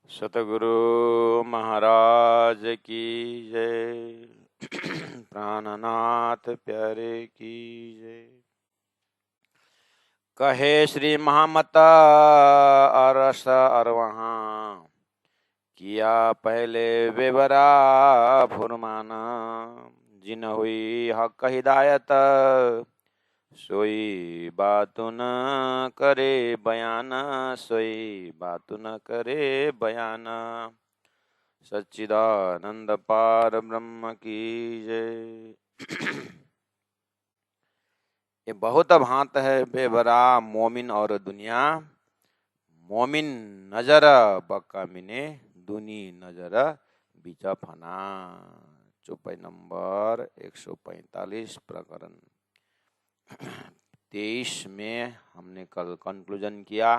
सतगुरु महाराज की जय। प्राणनाथ प्यारे की जय। कहे श्री महामता अरस अरवहा, किया पहले बेबरा फुरमाना। जिन हुई हक हिदायत, सोई बात न करे बयाना। सोई बात न करे बयाना। सच्चिदानंद पार ब्रह्म की जय। ये बहुत भांत है बेबरा मोमिन और दुनिया। मोमिन नजर बक्का मिने, दुनी नजर बीचा फना। चौपाई नंबर 145 प्रकरण 23 में हमने कल कंक्लूजन किया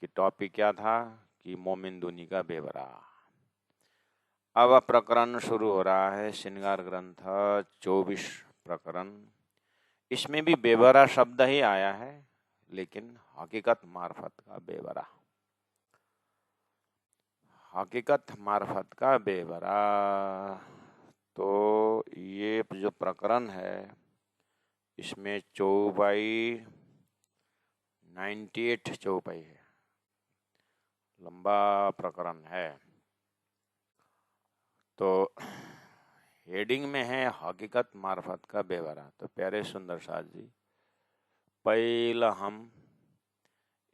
कि टॉपिक क्या था कि मोमिन दुनी का बेवरा। अब प्रकरण शुरू हो रहा है श्रृंगार ग्रंथ 24 प्रकरण। इसमें भी बेवरा शब्द ही आया है, लेकिन हकीकत मार्फत का बेवरा। हकीकत मार्फत का बेवरा। तो ये जो प्रकरण है इसमें चौपाई 98 चौपाई है, लंबा प्रकरण है। तो हेडिंग में है हकीकत मार्फत का बेवरा। तो प्यारे सुंदर साथ जी, पहला हम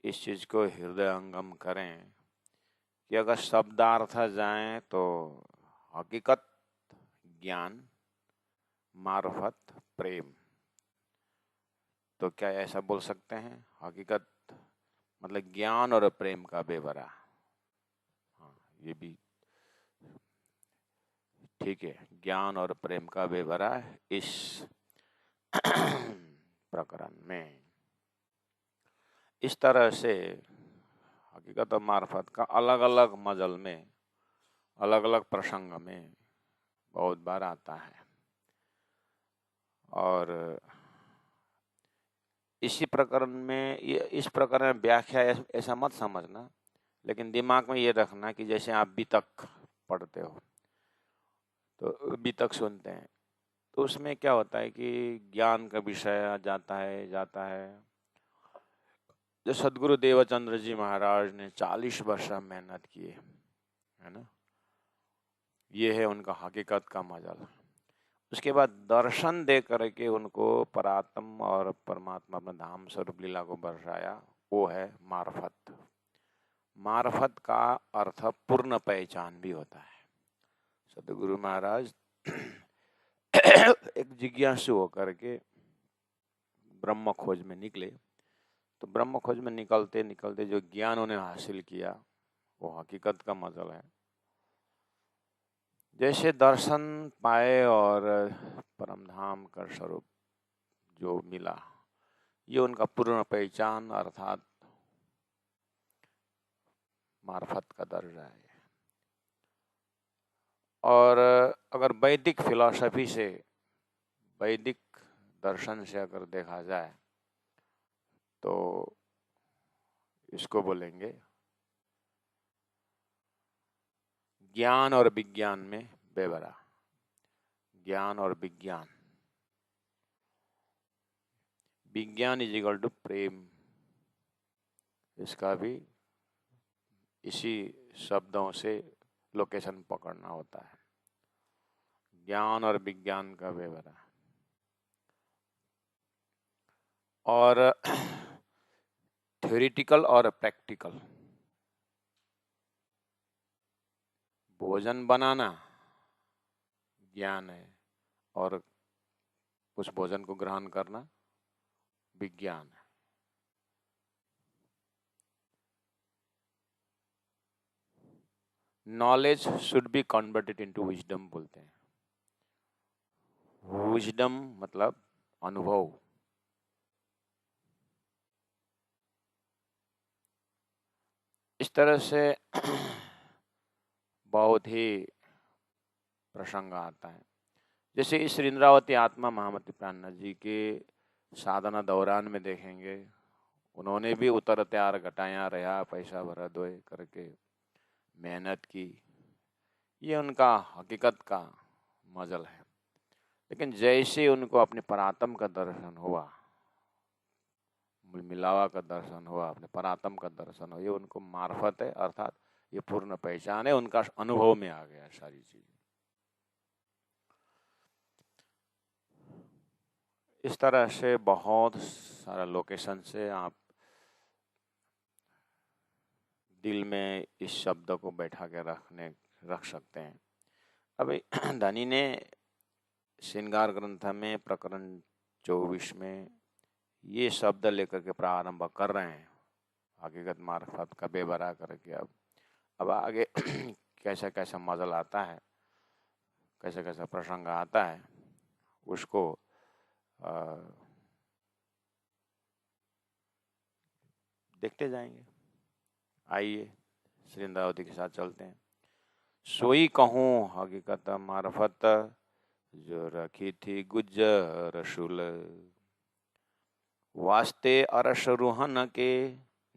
इस चीज को हृदयंगम करें कि अगर शब्दार्थ जाए तो हकीकत ज्ञान, मार्फत प्रेम। तो क्या ऐसा बोल सकते हैं हकीकत मतलब ज्ञान और प्रेम का बेवरा? हाँ, ये भी ठीक है, ज्ञान और प्रेम का बेवरा इस प्रकरण में। इस तरह से हकीकत और मार्फत का अलग अलग मजल में, अलग अलग प्रसंग में बहुत बार आता है। और इसी प्रकरण में, इस प्रकरण में व्याख्या ऐसा मत समझना, लेकिन दिमाग में ये रखना कि जैसे आप बीतक पढ़ते हो तो बीतक सुनते हैं, तो उसमें क्या होता है कि ज्ञान का विषय जाता है। जो सदगुरु देवचंद्र जी महाराज ने 40 वर्ष मेहनत की है ना, ये है उनका हकीकत का मजल। उसके बाद दर्शन दे करके उनको परात्म और परमात्मा में धाम स्वरूप लीला को बरसाया, वो है मार्फत। मार्फत का अर्थ पूर्ण पहचान भी होता है। सदगुरु महाराज एक जिज्ञासु होकर के ब्रह्म खोज में निकले। तो ब्रह्म खोज में निकलते निकलते जो ज्ञान उन्हें हासिल किया वो हकीकत का मजल है। जैसे दर्शन पाए और परमधाम का स्वरूप जो मिला, ये उनका पूर्ण पहचान अर्थात मार्फत का दर्जा है। और अगर वैदिक फिलॉसफी से, वैदिक दर्शन से अगर देखा जाए तो इसको बोलेंगे ज्ञान और विज्ञान में बेवरा। ज्ञान और विज्ञान, विज्ञान इज इक्वल टू प्रेम। इसका भी इसी शब्दों से लोकेशन पकड़ना होता है, ज्ञान और विज्ञान का बेवरा। और थ्योरेटिकल और प्रैक्टिकल, भोजन बनाना ज्ञान है और उस भोजन को ग्रहण करना विज्ञान है। Knowledge should be converted into wisdom बोलते हैं। विजडम मतलब अनुभव। इस तरह से बहुत ही प्रसंग आता है। जैसे इस इंद्रावती आत्मा महामती प्राणनाथ जी के साधना दौरान में देखेंगे, उन्होंने भी उतर त्यार घटाया रहा पैसा भरा दोए करके मेहनत की, ये उनका हकीकत का मजल है। लेकिन जैसे उनको अपने परात्म का दर्शन हुआ, मिलावा का दर्शन हुआ, अपने परात्म का दर्शन हुआ, ये उनको मार्फत है, अर्थात ये पूर्ण पहचान है, उनका अनुभव में आ गया सारी चीज। इस तरह से बहुत सारा लोकेशन से आप दिल में इस शब्द को बैठा के रख सकते हैं। अभी धनी ने श्रृंगार ग्रंथ में प्रकरण 24 में ये शब्द लेकर के प्रारंभ कर रहे हैं, हकीकत मार्फत का बेबरा करके। अब आगे कैसा कैसा मजल आता है, कैसा कैसा प्रसंग आता है, उसको देखते जाएंगे। आइए श्रृंदावती के साथ चलते हैं। सोई कहूँ हकीकत मार्फत, जो रखी थी गुज्जर रसूल, वास्ते अरश रूहन के,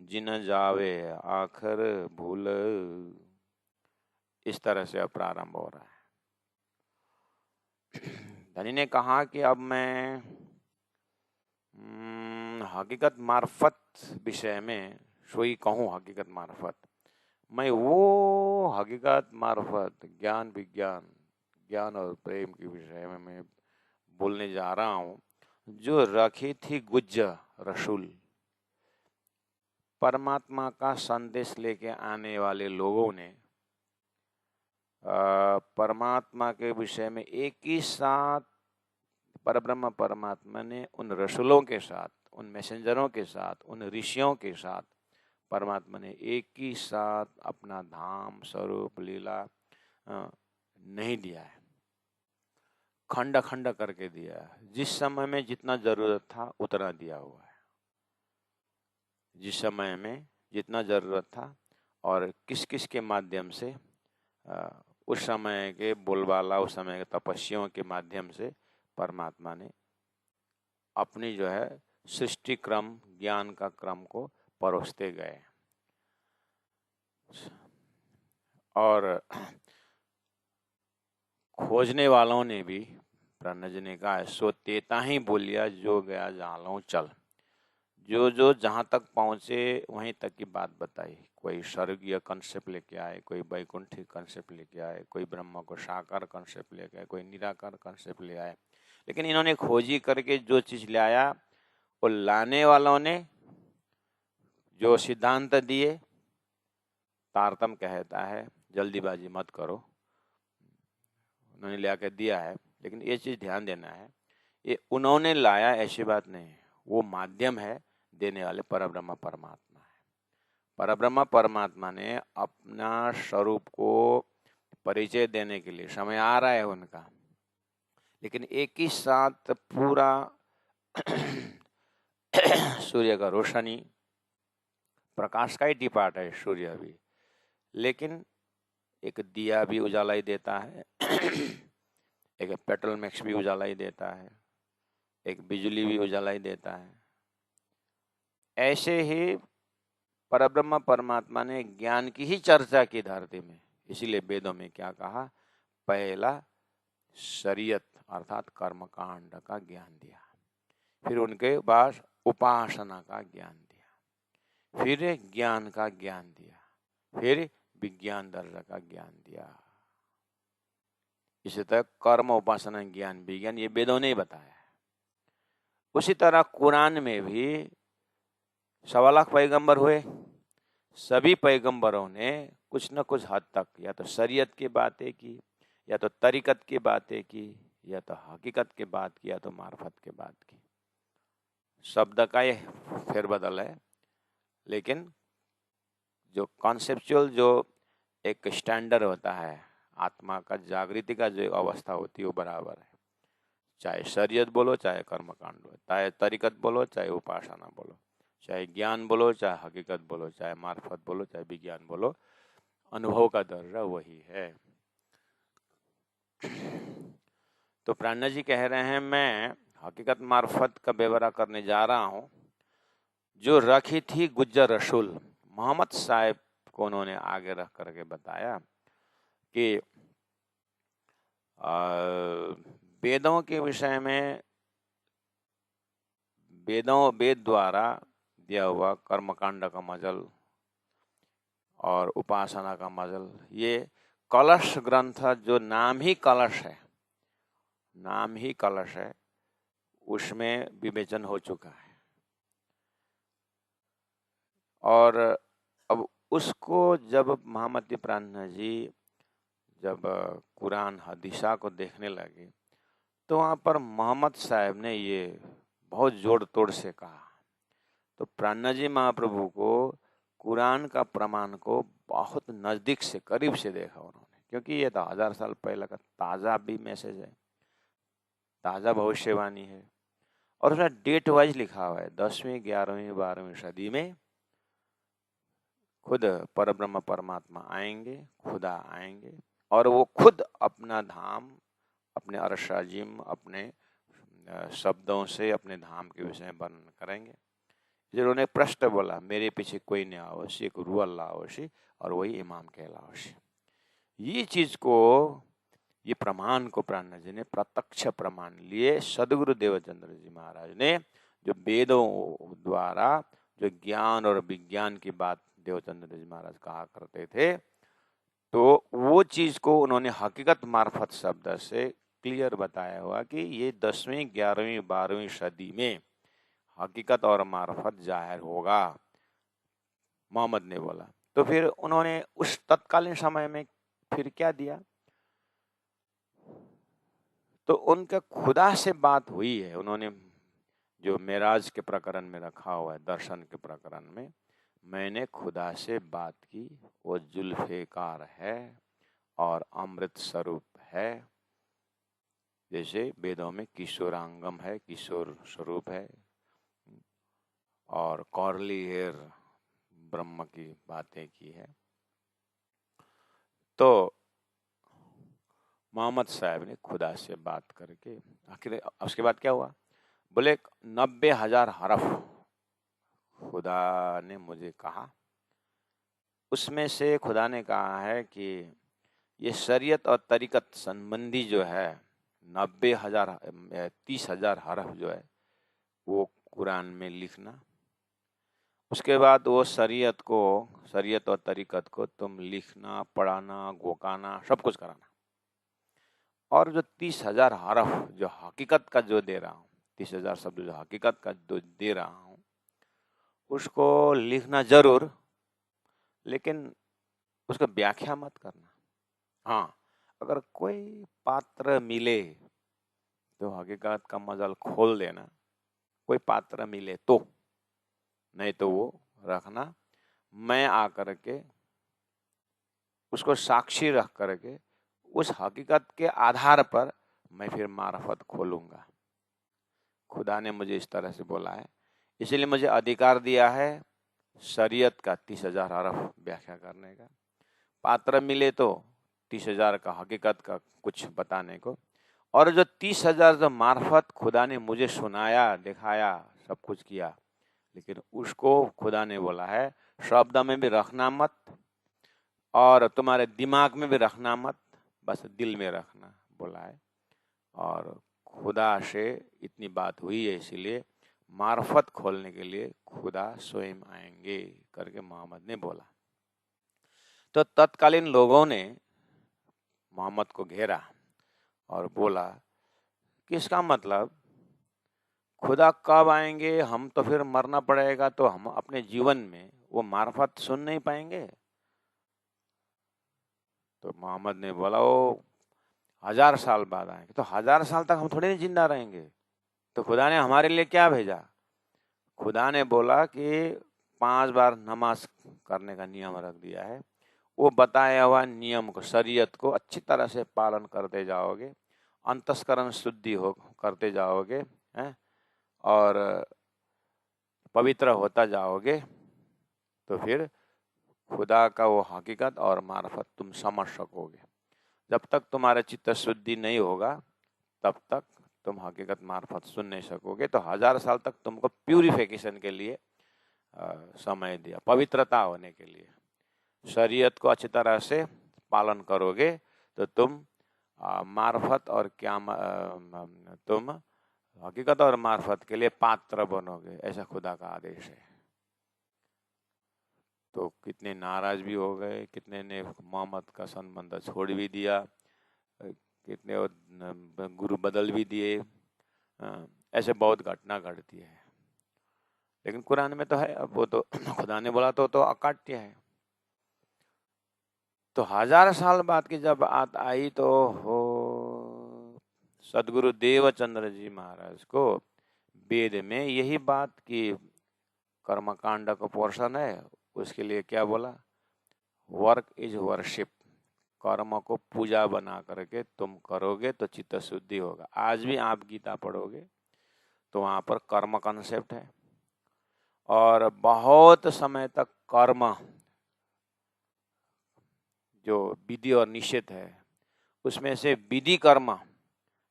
जिन जावे आखिर भूल। इस तरह से अब प्रारंभ हो रहा है। धनी ने कहा कि अब मैं हकीकत मार्फत विषय में सोई कहूँ हकीकत मार्फत, मैं वो हकीकत मार्फत ज्ञान विज्ञान, ज्ञान और प्रेम के विषय में मैं बोलने जा रहा हूँ, जो रखी थी गुज्जर रसूल, परमात्मा का संदेश लेके आने वाले लोगों ने परमात्मा के विषय में एक ही साथ, परब्रह्म परमात्मा ने उन रसूलों के साथ, उन मैसेंजरों के साथ, उन ऋषियों के साथ, परमात्मा ने एक ही साथ अपना धाम स्वरूप लीला नहीं दिया है, खंड खंड करके दिया है। जिस समय में जितना जरूरत था उतना दिया हुआ है, जिस समय में जितना जरूरत था और किस किस के माध्यम से, उस समय के बोलबाला, उस समय के तपस्वियों के माध्यम से परमात्मा ने अपनी जो है सृष्टि क्रम, ज्ञान का क्रम को परोसते गए। और खोजने वालों ने भी, प्राणज ने कहा, सो तेता ही बोलिया जो गया जालूं चल। जो जो जहाँ तक पहुँचे वहीं तक की बात बताई। कोई स्वर्गीय कंसेप्ट लेके आए, कोई वैकुंठी कंसेप्ट लेके आए, कोई ब्रह्म को साकार कंसेप्ट लेके आए, कोई निराकार कंसेप्ट ले आए। लेकिन इन्होंने खोजी करके जो चीज ले आया, वो लाने वालों ने जो सिद्धांत दिए, तारतम कहता है जल्दीबाजी मत करो, उन्होंने ले आकर दिया है। लेकिन ये चीज ध्यान देना है, ये उन्होंने लाया ऐसी बात नहीं है, वो माध्यम है, देने वाले परब्रह्म परमात्मा है। परब्रह्म परमात्मा ने अपना स्वरूप को परिचय देने के लिए, समय आ रहा है उनका, लेकिन एक ही साथ पूरा सूर्य का रोशनी, प्रकाश का ही डिपार्ट है सूर्य भी, लेकिन एक दिया भी उजाला ही देता है, एक पेट्रोल मैक्स भी उजाला ही देता है, एक बिजली भी उजाला ही देता है। ऐसे ही परब्रह्म परमात्मा ने ज्ञान की ही चर्चा की धरती में। इसीलिए वेदों में क्या कहा, पहला शरीयत अर्थात कर्मकांड का ज्ञान दिया, फिर उनके बाद उपासना का ज्ञान दिया, फिर ज्ञान का ज्ञान दिया, फिर विज्ञान दर्जा का ज्ञान दिया। इसी तरह कर्म, उपासना, ज्ञान, विज्ञान, ये वेदों ने ही बताया है। उसी तरह कुरान में भी 1.25 लाख पैगंबर हुए, सभी पैगंबरों ने कुछ न कुछ हद तक या तो शरीयत की बातें की, या तो तरीकत की बातें की, या तो हकीकत की बात की, या तो मार्फत की बात की। शब्द का ये फेरबदल है, लेकिन जो कॉन्सेप्चुअल, जो एक स्टैंडर्ड होता है, आत्मा का जागृति का जो अवस्था होती है, वो बराबर है। चाहे शरीयत बोलो, चाहे कर्मकांड बोलो, चाहे तरीकत बोलो, चाहे उपासना बोलो, चाहे ज्ञान बोलो, चाहे हकीकत बोलो, चाहे मार्फत बोलो, चाहे विज्ञान बोलो, अनुभव का दर्जा वही है। तो प्राणा जी कह रहे हैं, मैं हकीकत मार्फत का बेवरा करने जा रहा हूं, जो रखी थी गुज्जर रसूल। मोहम्मद साहब को उन्होंने आगे रख करके बताया कि वेदों के विषय में, वेद द्वारा दिया हुआ कर्मकांड का मजल और उपासना का मजल, ये कलश ग्रंथ जो नाम ही कलश है, उसमें विवेचन हो चुका है। और अब उसको जब महामती प्राण जी जब कुरान हदीसा को देखने लगे तो वहाँ पर मोहम्मद साहब ने ये बहुत जोड़ तोड़ से कहा। तो प्राण जी महाप्रभु को कुरान का प्रमाण को बहुत नजदीक से, करीब से देखा उन्होंने, क्योंकि ये तो 1000 साल पहले का ताज़ा भी मैसेज है, ताज़ा भविष्यवाणी है। और उसमें डेट वाइज लिखा हुआ है, 10वीं 11वीं 12वीं सदी में खुद परब्रह्म परमात्मा आएंगे, खुदा आएंगे, और वो खुद अपना धाम, अपने अरशाजिम, अपने शब्दों से अपने धाम के विषय में वर्णन करेंगे। जिन्होंने प्रश्न बोला, मेरे पीछे कोई नहीं आवश्य, एक रू अल्लाह आवश्य और वही इमाम कहलावश्य। ये चीज को, ये प्रमाण को प्राण जी ने प्रत्यक्ष प्रमाण लिए। सदगुरु देवचंद्र जी महाराज ने जो वेदों द्वारा जो ज्ञान और विज्ञान की बात देवचंद्र जी महाराज कहा करते थे, तो वो चीज को उन्होंने हकीकत मार्फत शब्द से क्लियर बताया हुआ कि ये 10वीं 11वीं 12वीं सदी में हकीकत और मार्फत जाहिर होगा, मोहम्मद ने बोला। तो फिर उन्होंने उस तत्कालीन समय में फिर क्या दिया, तो उनका खुदा से बात हुई है। उन्होंने जो मेराज के प्रकरण में रखा हुआ है, दर्शन के प्रकरण में, मैंने खुदा से बात की, वो जुल्फेकार है और अमृत स्वरूप है। जैसे वेदों में किशोरांगम है, किशोर स्वरूप है, और कॉर्ली हेयर ब्रह्म की बातें की है। तो मोहम्मद साहब ने खुदा से बात करके आखिर उसके बाद क्या हुआ, बोले 90,000 हरफ खुदा ने मुझे कहा। उसमें से खुदा ने कहा है कि ये शरीयत और तरीकत संबंधी जो है 30,000 हरफ जो है वो कुरान में लिखना। उसके बाद वो शरीयत और तरीकत को तुम लिखना, पढ़ाना, गोकाना, सब कुछ कराना। और जो 30,000 हरफ जो हकीकत का जो दे रहा हूँ, 30,000 शब्द जो हकीकत का जो दे रहा हूँ, उसको लिखना जरूर, लेकिन उसका व्याख्या मत करना। हाँ, अगर कोई पात्र मिले तो हकीकत का मजल खोल देना, कोई पात्र मिले तो, नहीं तो वो रखना। मैं आकर के उसको साक्षी रख करके उस हकीकत के आधार पर मैं फिर मार्फत खोलूंगा। खुदा ने मुझे इस तरह से बोला है, इसलिए मुझे अधिकार दिया है शरीयत का 30,000 हरफ व्याख्या करने का। पात्र मिले तो 30,000 का हकीकत का कुछ बताने को, और जो 30,000 जो मार्फत खुदा ने मुझे सुनाया, दिखाया, सब कुछ किया, लेकिन उसको खुदा ने बोला है शब्द में भी रखना मत और तुम्हारे दिमाग में भी रखना मत, बस दिल में रखना बोला है। और खुदा से इतनी बात हुई है, इसीलिए मार्फत खोलने के लिए खुदा स्वयं आएंगे करके मोहम्मद ने बोला। तो तत्कालीन लोगों ने मोहम्मद को घेरा और बोला कि इसका मतलब खुदा कब आएंगे, हम तो फिर मरना पड़ेगा, तो हम अपने जीवन में वो मार्फत सुन नहीं पाएंगे। तो मोहम्मद ने बोला वो 1000 साल बाद आएंगे। तो 1000 साल तक हम थोड़ी नहीं जिंदा रहेंगे, तो खुदा ने हमारे लिए क्या भेजा? खुदा ने बोला कि 5 बार नमाज करने का नियम रख दिया है। वो बताया हुआ नियम को, शरीयत को अच्छी तरह से पालन करते जाओगे, अंतस्करण शुद्धि हो करते जाओगे हैं, और पवित्र होता जाओगे, तो फिर खुदा का वो हकीकत और मार्फत तुम समझ सकोगे। जब तक तुम्हारा चित्त शुद्धि नहीं होगा तब तक तुम हकीकत मार्फत सुन नहीं सकोगे। तो 1000 साल तक तुमको प्यूरिफिकेशन के लिए समय दिया, पवित्रता होने के लिए, शरीयत को अच्छी तरह से पालन करोगे तो तुम मार्फत और क्या तुम हकीकत और मार्फत के लिए पात्र बनोगे, ऐसा खुदा का आदेश है। तो कितने नाराज भी हो गए, कितने ने मोहम्मद का संबंध छोड़ भी दिया, कितने गुरु बदल भी दिए, ऐसे बहुत घटना घटती है। लेकिन कुरान में तो है, अब वो तो खुदा ने बोला तो अकाट्य है। तो 1000 साल बाद की जब बात आई तो हो सदगुरु देवचंद्र जी महाराज को वेद में यही बात की कर्मकांड का पोर्शन है, उसके लिए क्या बोला, वर्क इज वर्शिप, कर्म को पूजा बना करके तुम करोगे तो चित्त शुद्धि होगा। आज भी आप गीता पढ़ोगे तो वहां पर कर्म कंसेप्ट है, और बहुत समय तक कर्म जो विधि और निषेध है उसमें से विधि कर्म,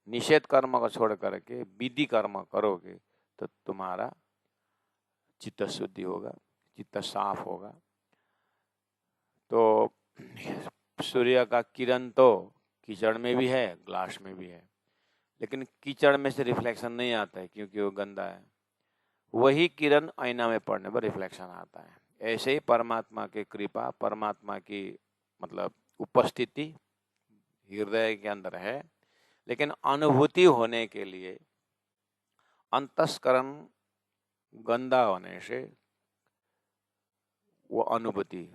निषेध कर्म को छोड़ करके विधि कर्म करोगे तो तुम्हारा चित्त शुद्धि होगा, चित्त साफ होगा। तो सूर्य का किरण तो कीचड़ में भी है, ग्लास में भी है, लेकिन कीचड़ में से रिफ्लेक्शन नहीं आता है क्योंकि वो गंदा है। वही किरण आईना में पड़ने पर रिफ्लेक्शन आता है। ऐसे ही परमात्मा की कृपा, परमात्मा की मतलब उपस्थिति हृदय के अंदर है, लेकिन अनुभूति होने के लिए अंतस्करण गंदा होने से वो अनुभूति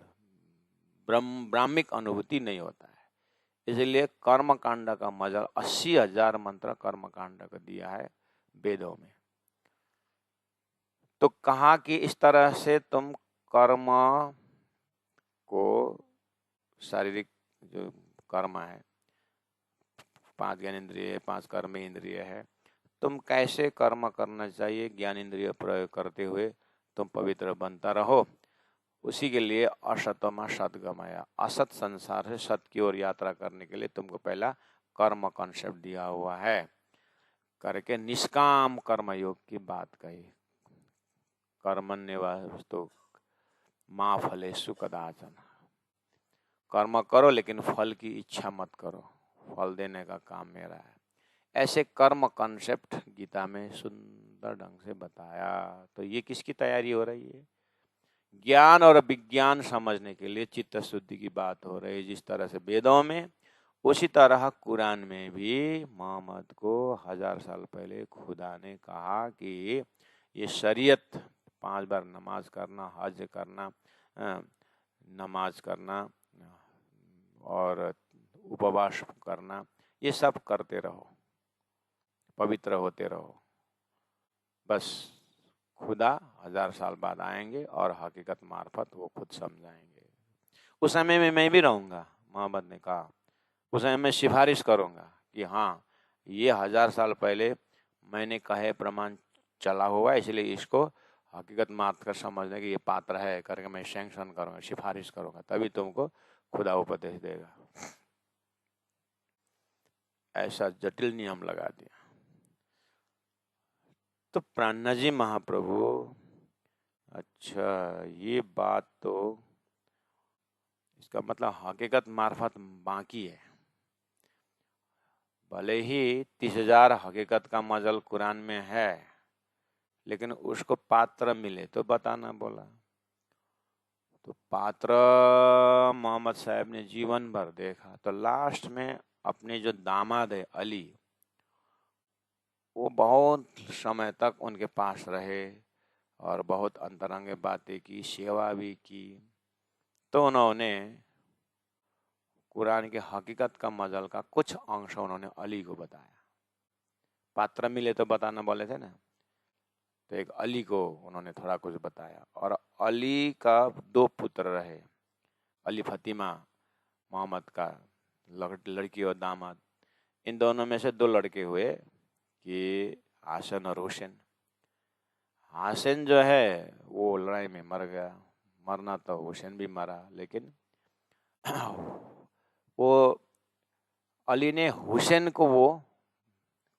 ब्राह्मिक अनुभूति नहीं होता है। इसलिए कर्म कांड का मजा 80,000 मंत्र कर्म कांड का दिया है वेदों में। तो कहा कि इस तरह से तुम कर्म को, शारीरिक जो कर्म है, 5 ज्ञानेंद्रिय, 5 कर्म इंद्रिय है, तुम कैसे कर्म करना चाहिए ज्ञान इंद्रिय प्रयोग करते हुए तुम पवित्र बनता रहो। उसी के लिए असतमा सदगमया, असत संसार से सत की ओर यात्रा करने के लिए तुमको पहला कर्म कॉन्सेप्ट दिया हुआ है करके निष्काम कर्म योग की बात कही। कर्मण्यवास्तु माँ फलेषु कदाचन, कर्म करो लेकिन फल की इच्छा मत करो, फल देने का काम मेरा है। ऐसे कर्म कॉन्सेप्ट गीता में सुंदर ढंग से बताया। तो ये किसकी तैयारी हो रही है? ज्ञान और विज्ञान समझने के लिए चित्त शुद्धि की बात हो रही है। जिस तरह से वेदों में, उसी तरह कुरान में भी मोहम्मद को 1000 साल पहले खुदा ने कहा कि ये शरीयत, 5 बार नमाज करना, हज करना, नमाज करना और उपवास करना, ये सब करते रहो, पवित्र होते रहो। बस खुदा 1000 साल बाद आएंगे और हकीकत मार्फत वो खुद समझाएंगे। उस समय में मैं भी रहूंगा, मोहम्मद ने कहा। उस समय मैं सिफारिश करूंगा कि हाँ, ये 1000 साल पहले मैंने कहे प्रमाण चला हुआ है, इसलिए इसको हकीकत मार्फत कर समझने की ये पात्र है करके मैं सैंक्शन करूंगा, सिफारिश करूंगा, तभी तुमको खुदा उपदेश देगा। ऐसा जटिल नियम लगा दिया। तो प्राणनाथ जी महाप्रभु, अच्छा ये बात, तो इसका मतलब हकीकत मार्फत बाकी है। भले ही 30,000 हकीकत का मजल कुरान में है, लेकिन उसको पात्र मिले तो बताना बोला। तो पात्र मोहम्मद साहब ने जीवन भर देखा, तो लास्ट में अपने जो दामाद है अली, वो बहुत समय तक उनके पास रहे और बहुत अंतरंग बातें की, सेवा भी की। तो उन्होंने कुरान के हकीकत का मजल का कुछ अंश उन्होंने अली को बताया। पात्र मिले तो बताना बोले थे ना, तो एक अली को उन्होंने थोड़ा कुछ बताया। और अली का 2 पुत्र रहे, अली फतिमा मोहम्मद का लड़की और दामाद। इन दोनों में से 2 लड़के हुए कि हासन और हुसैन। हासन जो है वो लड़ाई में मर गया, मरना तो हुसैन भी मरा, लेकिन वो अली ने हुसैन को वो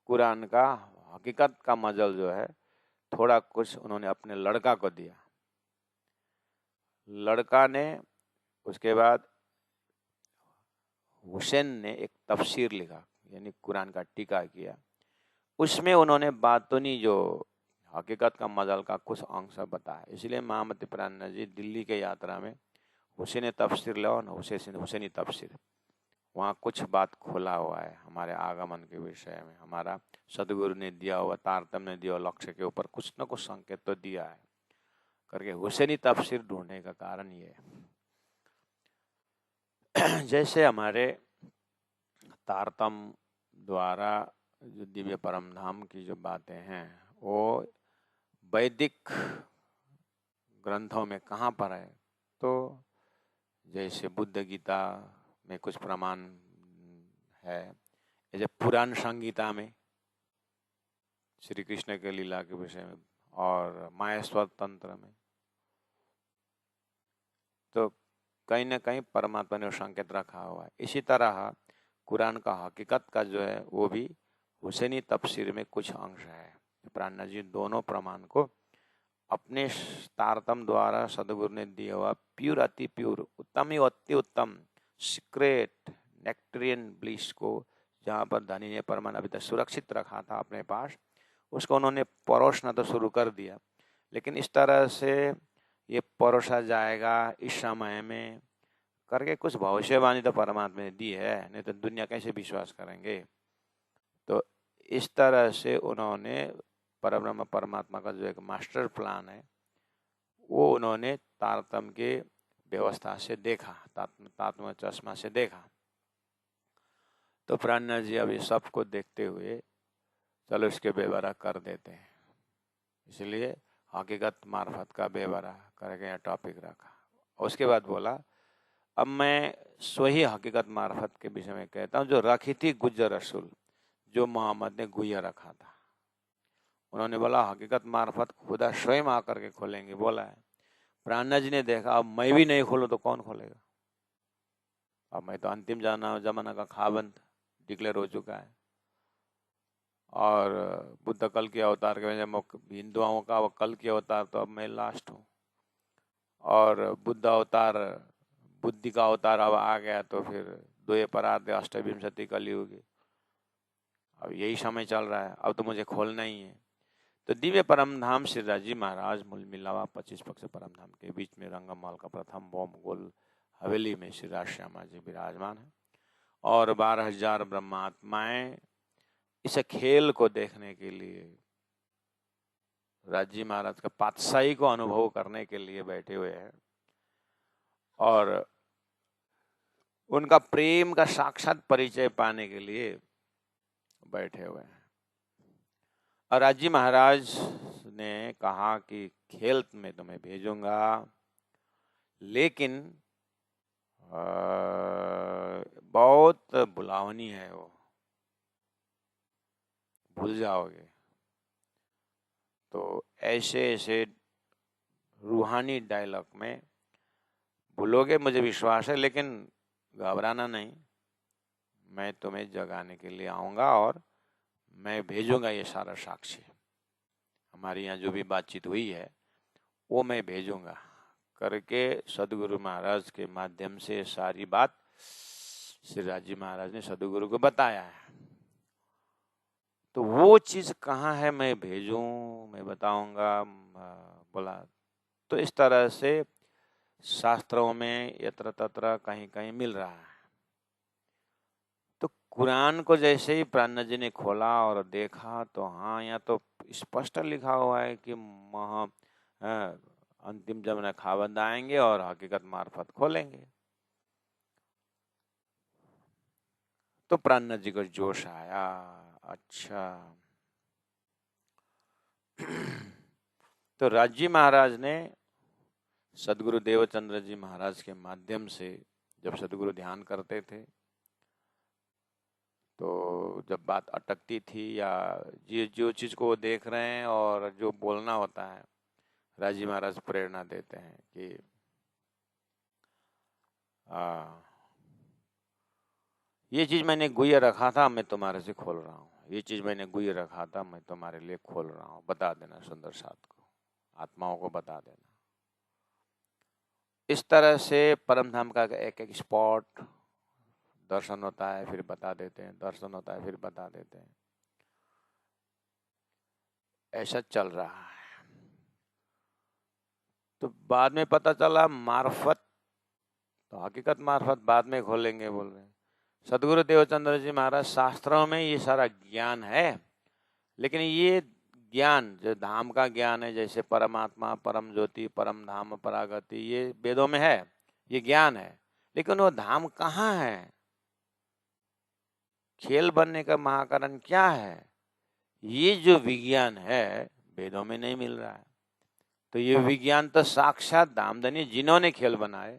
कुरान का हकीकत का मजल जो है थोड़ा कुछ उन्होंने अपने लड़का को दिया। लड़का ने उसके बाद हुसैन ने एक तफसीर लिखा, यानी कुरान का टीका किया। उसमें उन्होंने बातूनी जो हकीकत का मजल का कुछ अंश बताया। इसलिए महामती प्राणनाथ जी दिल्ली के यात्रा में हुसैन तफसीर लो ना, हुसैनी तफसीर, वहाँ कुछ बात खुला हुआ है हमारे आगमन के विषय में। हमारा सदगुरु ने दिया हुआ तारतम्य ने दिया हुआ लक्ष्य के ऊपर कुछ न कुछ संकेत तो दिया है करके हुसैनी तफसीर ढूंढने का कारण ये है। जैसे हमारे तारतम द्वारा जो दिव्य परम धाम की जो बातें हैं वो वैदिक ग्रंथों में कहाँ पर है, तो जैसे बुद्ध गीता में कुछ प्रमाण है, जैसे पुराण संगीता में श्री कृष्ण के लीला के विषय में, और माहेश्वर तंत्र में, तो कहीं न कहीं परमात्मा ने संकेत रखा हुआ है। इसी तरह कुरान का हकीकत का जो है वो भी हुसैनी तफसीर में कुछ अंश है। प्राणनाथ जी दोनों प्रमाण को अपने तारतम द्वारा सदगुरु ने दिया हुआ प्योर, अति प्योर, उत्तम ही अति उत्तम सीक्रेट नेक्टेरियन ब्लिस को, जहाँ पर धनी ने परमान अभी तक सुरक्षित रखा था अपने पास, उसको उन्होंने परोसना तो शुरू कर दिया। लेकिन इस तरह से ये परोसा जाएगा इस समय में करके कुछ भविष्यवाणी तो परमात्मा ने दी है, नहीं तो दुनिया कैसे विश्वास करेंगे। तो इस तरह से उन्होंने परब्रह्म परमात्मा का जो एक मास्टर प्लान है वो उन्होंने तारतम के व्यवस्था से देखा, तात्म चश्मा से देखा। तो प्राणनाथ जी अभी सबको देखते हुए चलो इसके बेवरा कर देते हैं, इसलिए हकीकत मार्फत का बेवरा करके यह टॉपिक रखा। उसके बाद बोला अब मैं स्वही हकीकत मार्फत के विषय में कहता हूँ जो रखी थी गुज्जर रसूल, जो मोहम्मद ने गुइया रखा था। उन्होंने बोला हकीकत मार्फत खुदा स्वयं आकर के खोलेंगे, बोला है। प्राणनाथ जी ने देखा अब मैं भी नहीं खोलूं तो कौन खोलेगा, अब मैं तो अंतिम जमाना का खाबंद डिक्लेयर हो चुका है। और बुद्ध कल के अवतार के हिंदुओं का वो कल के अवतार, तो अब मैं लास्ट हूँ। और बुद्ध अवतार बुद्धि का अवतार अब आ गया, तो फिर द्वय परार्ध अष्टविंशति कलयुग, अब यही समय चल रहा है, अब तो मुझे खोलना ही है। तो दिव्य परमधाम श्री राजी महाराज मूल मिलावा 25 पक्ष परमधाम के बीच में रंगमहल का प्रथम बोम गोल हवेली में श्री राज श्यामा जी विराजमान है और 12,000 ब्रह्मात्माएं इस खेल को देखने के लिए, राजी महाराज का पातशाही को अनुभव करने के लिए बैठे हुए हैं और उनका प्रेम का साक्षात परिचय पाने के लिए बैठे हुए हैं। और राजी महाराज ने कहा कि खेल में तुम्हें भेजूंगा, लेकिन बहुत बुलावनी है, वो भूल जाओगे। तो ऐसे ऐसे रूहानी डायलॉग में भूलोगे मुझे विश्वास है, लेकिन घबराना नहीं, मैं तुम्हें जगाने के लिए आऊँगा और मैं भेजूंगा ये सारा साक्षी, हमारी यहाँ जो भी बातचीत हुई है वो मैं भेजूंगा करके सदगुरु महाराज के माध्यम से सारी बात श्री राजी महाराज ने सदगुरु को बताया है। तो वो चीज कहाँ है मैं भेजूं, मैं बताऊंगा, बोला। तो इस तरह से शास्त्रों में यत्र तत्र कहीं कहीं मिल रहा है। तो कुरान को जैसे ही प्राणनाथ जी ने खोला और देखा तो हाँ, यहाँ तो स्पष्ट लिखा हुआ है कि अंतिम जमाना खाबंद आएंगे और हकीकत मार्फत खोलेंगे। तो प्राणनाथ जी को जोश आया, अच्छा। तो राजी महाराज ने सदगुरु देवचंद्र जी महाराज के माध्यम से, जब सदगुरु ध्यान करते थे तो जब बात अटकती थी या जो चीज को वो देख रहे हैं और जो बोलना होता है, राजी महाराज प्रेरणा देते हैं कि ये चीज मैंने गुह्य रखा था, मैं तुम्हारे से खोल रहा हूँ, ये चीज मैंने गुह्य रखा था, मैं तुम्हारे लिए खोल रहा हूँ, बता देना सुंदर साथ को, आत्माओं को बता देना। इस तरह से परम धाम का एक एक स्पॉट दर्शन होता है, फिर बता देते हैं, दर्शन होता है, फिर बता देते हैं। ऐसा चल रहा है। तो बाद में पता चला मार्फत, तो हकीकत मार्फत बाद में खोलेंगे बोल रहे हैं। सदगुरु देवचंद्र जी महाराज शास्त्रों में ये सारा ज्ञान है, लेकिन ये ज्ञान जो धाम का ज्ञान है, जैसे परमात्मा, परम ज्योति, परम धाम, परागति, ये वेदों में है, ये ज्ञान है, लेकिन वो धाम कहाँ है? खेल बनने का महाकारण क्या है? ये जो विज्ञान है वेदों में नहीं मिल रहा है। तो ये विज्ञान तो साक्षात धामधनी जिन्होंने खेल बनाए,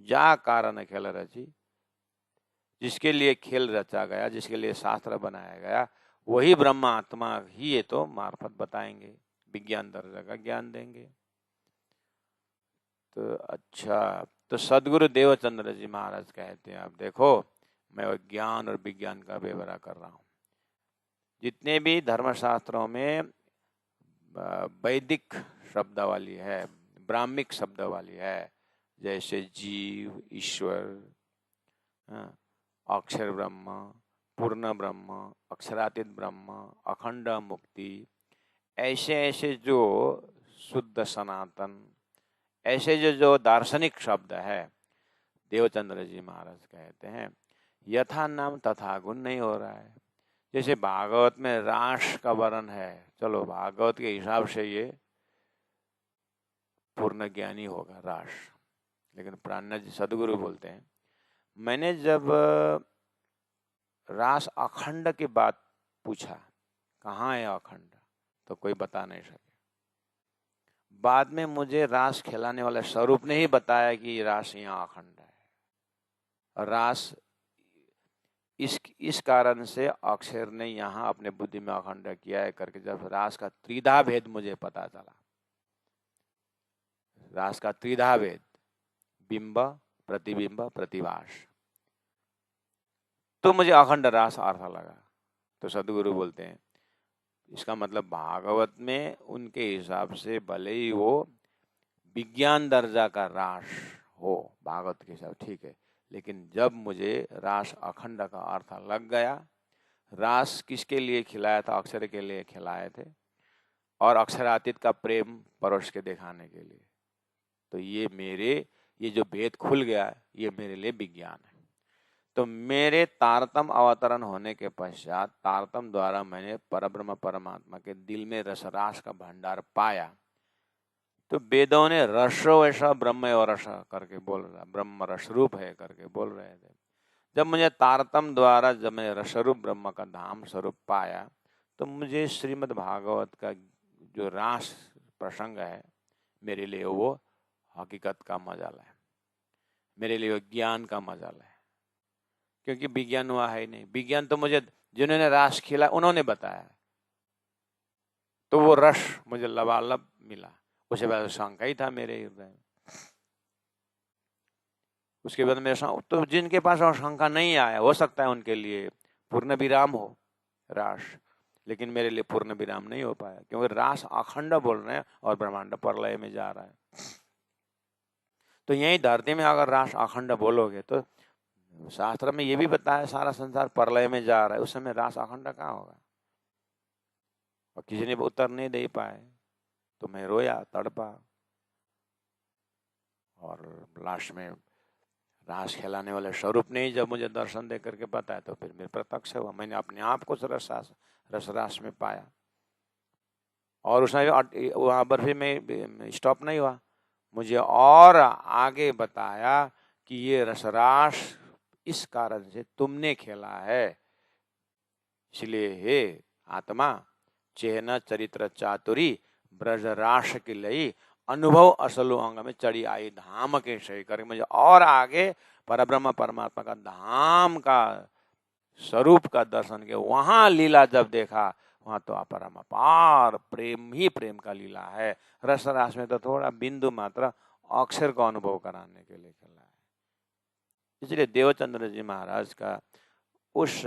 जा कारण खेल रची, जिसके लिए खेल रचा गया, जिसके लिए शास्त्र बनाया गया, वही ब्रह्म आत्मा ही ये तो मार्फत बताएंगे, विज्ञान दर्जा का ज्ञान देंगे। तो अच्छा, तो सदगुरु देवचंद्र जी महाराज कहते हैं, अब देखो मैं ज्ञान और विज्ञान का व्यवहार कर रहा हूँ। जितने भी धर्मशास्त्रों में वैदिक शब्दावली है, ब्राह्मिक शब्दावली है, जैसे जीव, ईश्वर, अक्षर ब्रह्म, पूर्ण ब्रह्म, अक्षरातीत ब्रह्म, अखंड मुक्ति, ऐसे ऐसे जो शुद्ध सनातन, ऐसे जो दार्शनिक शब्द है, देवचंद्र जी महाराज कहते हैं यथा नाम तथा गुण नहीं हो रहा है। जैसे भागवत में रास का वर्णन है, चलो भागवत के हिसाब से ये पूर्ण ज्ञानी होगा रास, लेकिन प्राणनाथ जी सदगुरु बोलते हैं मैंने जब रास अखंड की बात पूछा, कहाँ है अखंड, तो कोई बता नहीं सके। बाद में मुझे रास खिलाने वाले स्वरूप ने ही बताया कि रास यहाँ अखंड है। रास इस कारण से अक्षर ने यहाँ अपने बुद्धि में अखंड किया है करके, जब रास का त्रिधा भेद मुझे पता चला, रास का त्रिधा भेद, बिंब, प्रतिबिंब, प्रतिभास, तो मुझे अखंड रास अर्थ लगा। तो सदगुरु बोलते हैं इसका मतलब भागवत में उनके हिसाब से भले ही वो विज्ञान दर्जा का रास हो, भागवत के हिसाब ठीक है, लेकिन जब मुझे रास अखंड का अर्थ लग गया, रास किसके लिए खिलाया था? अक्षर के लिए खिलाए थे, और अक्षरातीत का प्रेम परोस के दिखाने के लिए। तो ये जो भेद खुल गया, ये मेरे लिए विज्ञान है। तो मेरे तारतम अवतरण होने के पश्चात तारतम द्वारा मैंने परब्रह्म परमात्मा के दिल में रसरास का भंडार पाया। तो वेदों ने रसो ऐसा ब्रह्म और रस करके बोल रहा, ब्रह्म रस रूप है करके बोल रहे थे। जब मुझे तारतम द्वारा जब मैंने रसरूप ब्रह्म का धाम स्वरूप पाया, तो मुझे श्रीमद् भागवत का जो रास प्रसंग है, मेरे लिए वो हकीकत का मजाल है, मेरे लिए वो ज्ञान का मजाल है, क्योंकि विज्ञान हुआ है ही नहीं। विज्ञान तो मुझे जिन्होंने रास खिला उन्होंने बताया, तो वो रस मुझे लबालब मिला, उसके बाद शंका ही था मेरे हृदय में। उसके बाद मेरे तो जिनके पास शंका नहीं आया, हो सकता है उनके लिए पूर्ण विराम हो रास, लेकिन मेरे लिए पूर्ण विराम नहीं हो पाया, क्योंकि रास अखंड बोल रहे हैं और ब्रह्मांड प्रलय में जा रहा है। तो यही धरती में अगर रास अखंड बोलोगे तो शास्त्र में ये भी बताया सारा संसार प्रलय में जा रहा है, उस समय रास अखंड कहाँ होगा? और किसी ने उत्तर नहीं दे पाए, तो मैं रोया, तड़पा, और लास्ट में रास खिलाने वाले स्वरूप ने ही जब मुझे दर्शन दे करके बताया, तो फिर मेरे प्रत्यक्ष हुआ, मैंने अपने आप को रसरास में पाया। और उसमें वहाँ पर फिर मैं स्टॉप नहीं हुआ, मुझे और आगे बताया कि ये रसरास इस कारण से तुमने खेला है, इसलिए हे आत्मा चेहना चरित्र चातुरी ब्रजरास की लई अनुभव असलु अंग में चढ़ी आई धाम के सही करके मुझे और आगे परब्रह्म परमात्मा का धाम का स्वरूप का दर्शन के वहां लीला जब देखा, वहां तो अपरम अपार प्रेम ही प्रेम का लीला है। रसरास में तो थोड़ा बिंदु मात्र अक्षर को अनुभव कराने के लिए खेला है। इसलिए देवचंद्र जी महाराज का उस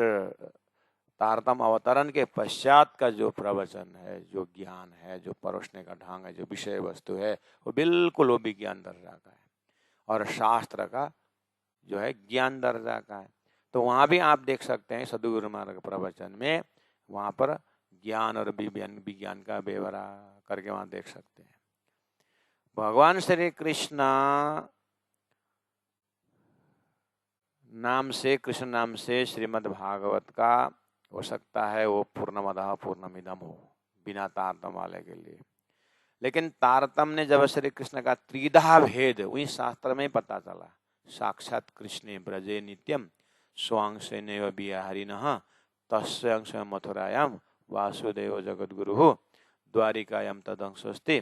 तारतम अवतरण के पश्चात का जो प्रवचन है, जो ज्ञान है, जो परोसने का ढंग है, जो विषय वस्तु है, वो बिल्कुल वो विज्ञान दर्जा का है। और शास्त्र का जो है ज्ञान दर्जा का है। तो वहाँ भी आप देख सकते हैं सद्गुरु महाराज के प्रवचन में, वहाँ पर ज्ञान और विज्ञान का ब्यौरा करके वहाँ देख सकते हैं। भगवान श्री कृष्ण नाम से, कृष्ण नाम से श्रीमद् भागवत का हो सकता है वो पूर्णमदः पूर्णमिदम् हो, बिना तारतम वाले के लिए। लेकिन तारतम ने जब श्री कृष्ण का त्रिधा भेद वही शास्त्र में पता चला, साक्षात कृष्णे ब्रजे नित्यम स्वांशेनैव विहारिणः तस्य अंश मथुरायाम वासुदेव जगद्गुरुः द्वारिकायाम तदंशोस्ति।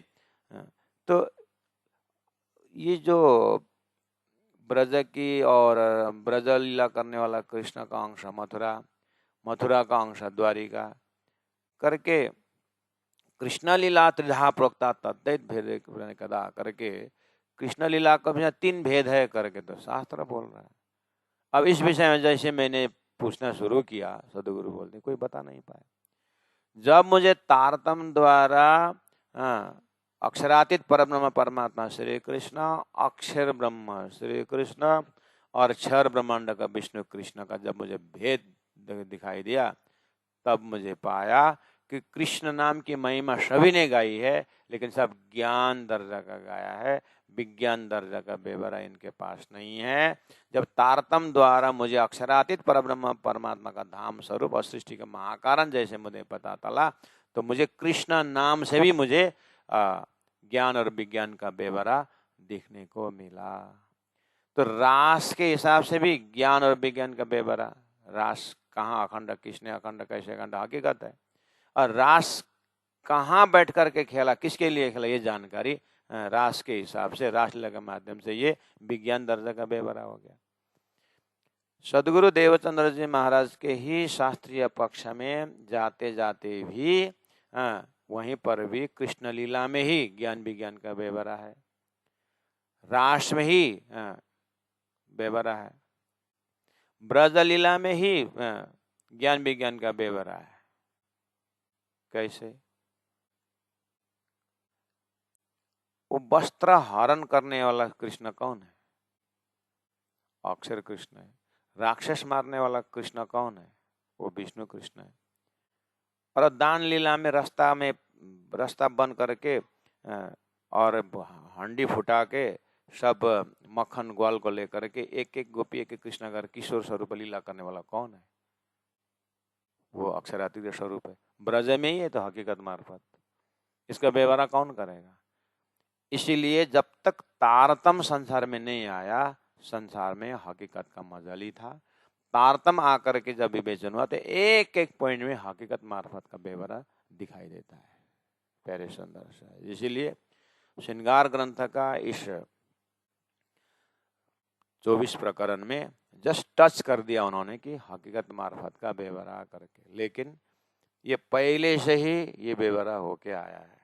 तो ये जो ब्रज की और ब्रज लीला करने वाला कृष्ण का अंश मथुरा, मथुरा का अंश द्वारिका करके कृष्ण लीला त्रिधा प्रोक्ता तद्दैत भेद कदा करके कृष्ण लीला का भी 3 भेद है करके तो शास्त्र बोल रहा है। अब इस विषय में जैसे मैंने पूछना शुरू किया, सदगुरु बोलते कोई बता नहीं पाया। जब मुझे तारतम द्वारा अक्षरातीत परब्रह्म परमात्मा श्री कृष्ण, अक्षर ब्रह्म श्री कृष्ण और क्षर ब्रह्मांड का विष्णु कृष्ण का जब मुझे भेद दिखाई दिया, तब मुझे पाया कि कृष्ण नाम की महिमा सभी ने गाई है, लेकिन सब ज्ञान दर्जा का गाया है, विज्ञान दर्जा का ब्यौरा इनके पास नहीं है। जब तारतम द्वारा मुझे अक्षरातीत परब्रह्म परमात्मा का धाम स्वरूप और सृष्टि का महाकारण जैसे मुझे पता चला, तो मुझे कृष्ण नाम से भी मुझे ज्ञान और विज्ञान का ब्यौरा देखने को मिला। तो रास के हिसाब से भी ज्ञान और विज्ञान का ब्यौरा, रास कहाँ अखंड, किसने अखंड, कैसे अखंड, हकीकत है। और रास कहाँ बैठ कर के खेला, किसके लिए खेला, ये जानकारी रास के हिसाब से, रासलीला के माध्यम से ये विज्ञान दर्जा का ब्यौरा हो गया। सदगुरु देवचंद्र जी महाराज के ही शास्त्रीय पक्ष में जाते जाते भी वहीं पर भी कृष्ण लीला में ही ज्ञान विज्ञान का ब्यौरा है, रास में ही ब्यौरा है, ब्रज लीला में ही ज्ञान विज्ञान का ब्यौरा है। कैसे? वो वस्त्र हरण करने वाला कृष्ण कौन है? अक्षर कृष्ण है। राक्षस मारने वाला कृष्ण कौन है? वो विष्णु कृष्ण है। और दान लीला में रास्ता बंद करके और हंडी फुटा के सब मक्खन ग्वाल को लेकर के एक एक गोपी एक एक कृष्ण कर किशोर स्वरूप लीला करने वाला कौन है? वो अक्षरातीत स्वरूप है, ब्रज में ही है तो हकीकत मार्फत। इसका ब्यौरा कौन करेगा? इसीलिए जब तक तारतम संसार में नहीं आया, संसार में हकीकत का मजल ही था। तारतम आकर के जब विवेचन हुआ तो एक एक पॉइंट में हकीकत मार्फत का ब्यौरा दिखाई देता है, प्यारे सुंदर सा। इसीलिए श्रृंगार ग्रंथ का इस 24 प्रकरण में जस्ट टच कर दिया उन्होंने कि हकीकत मार्फत का ब्यौरा करके, लेकिन ये पहले से ही ये ब्यौरा होके आया है।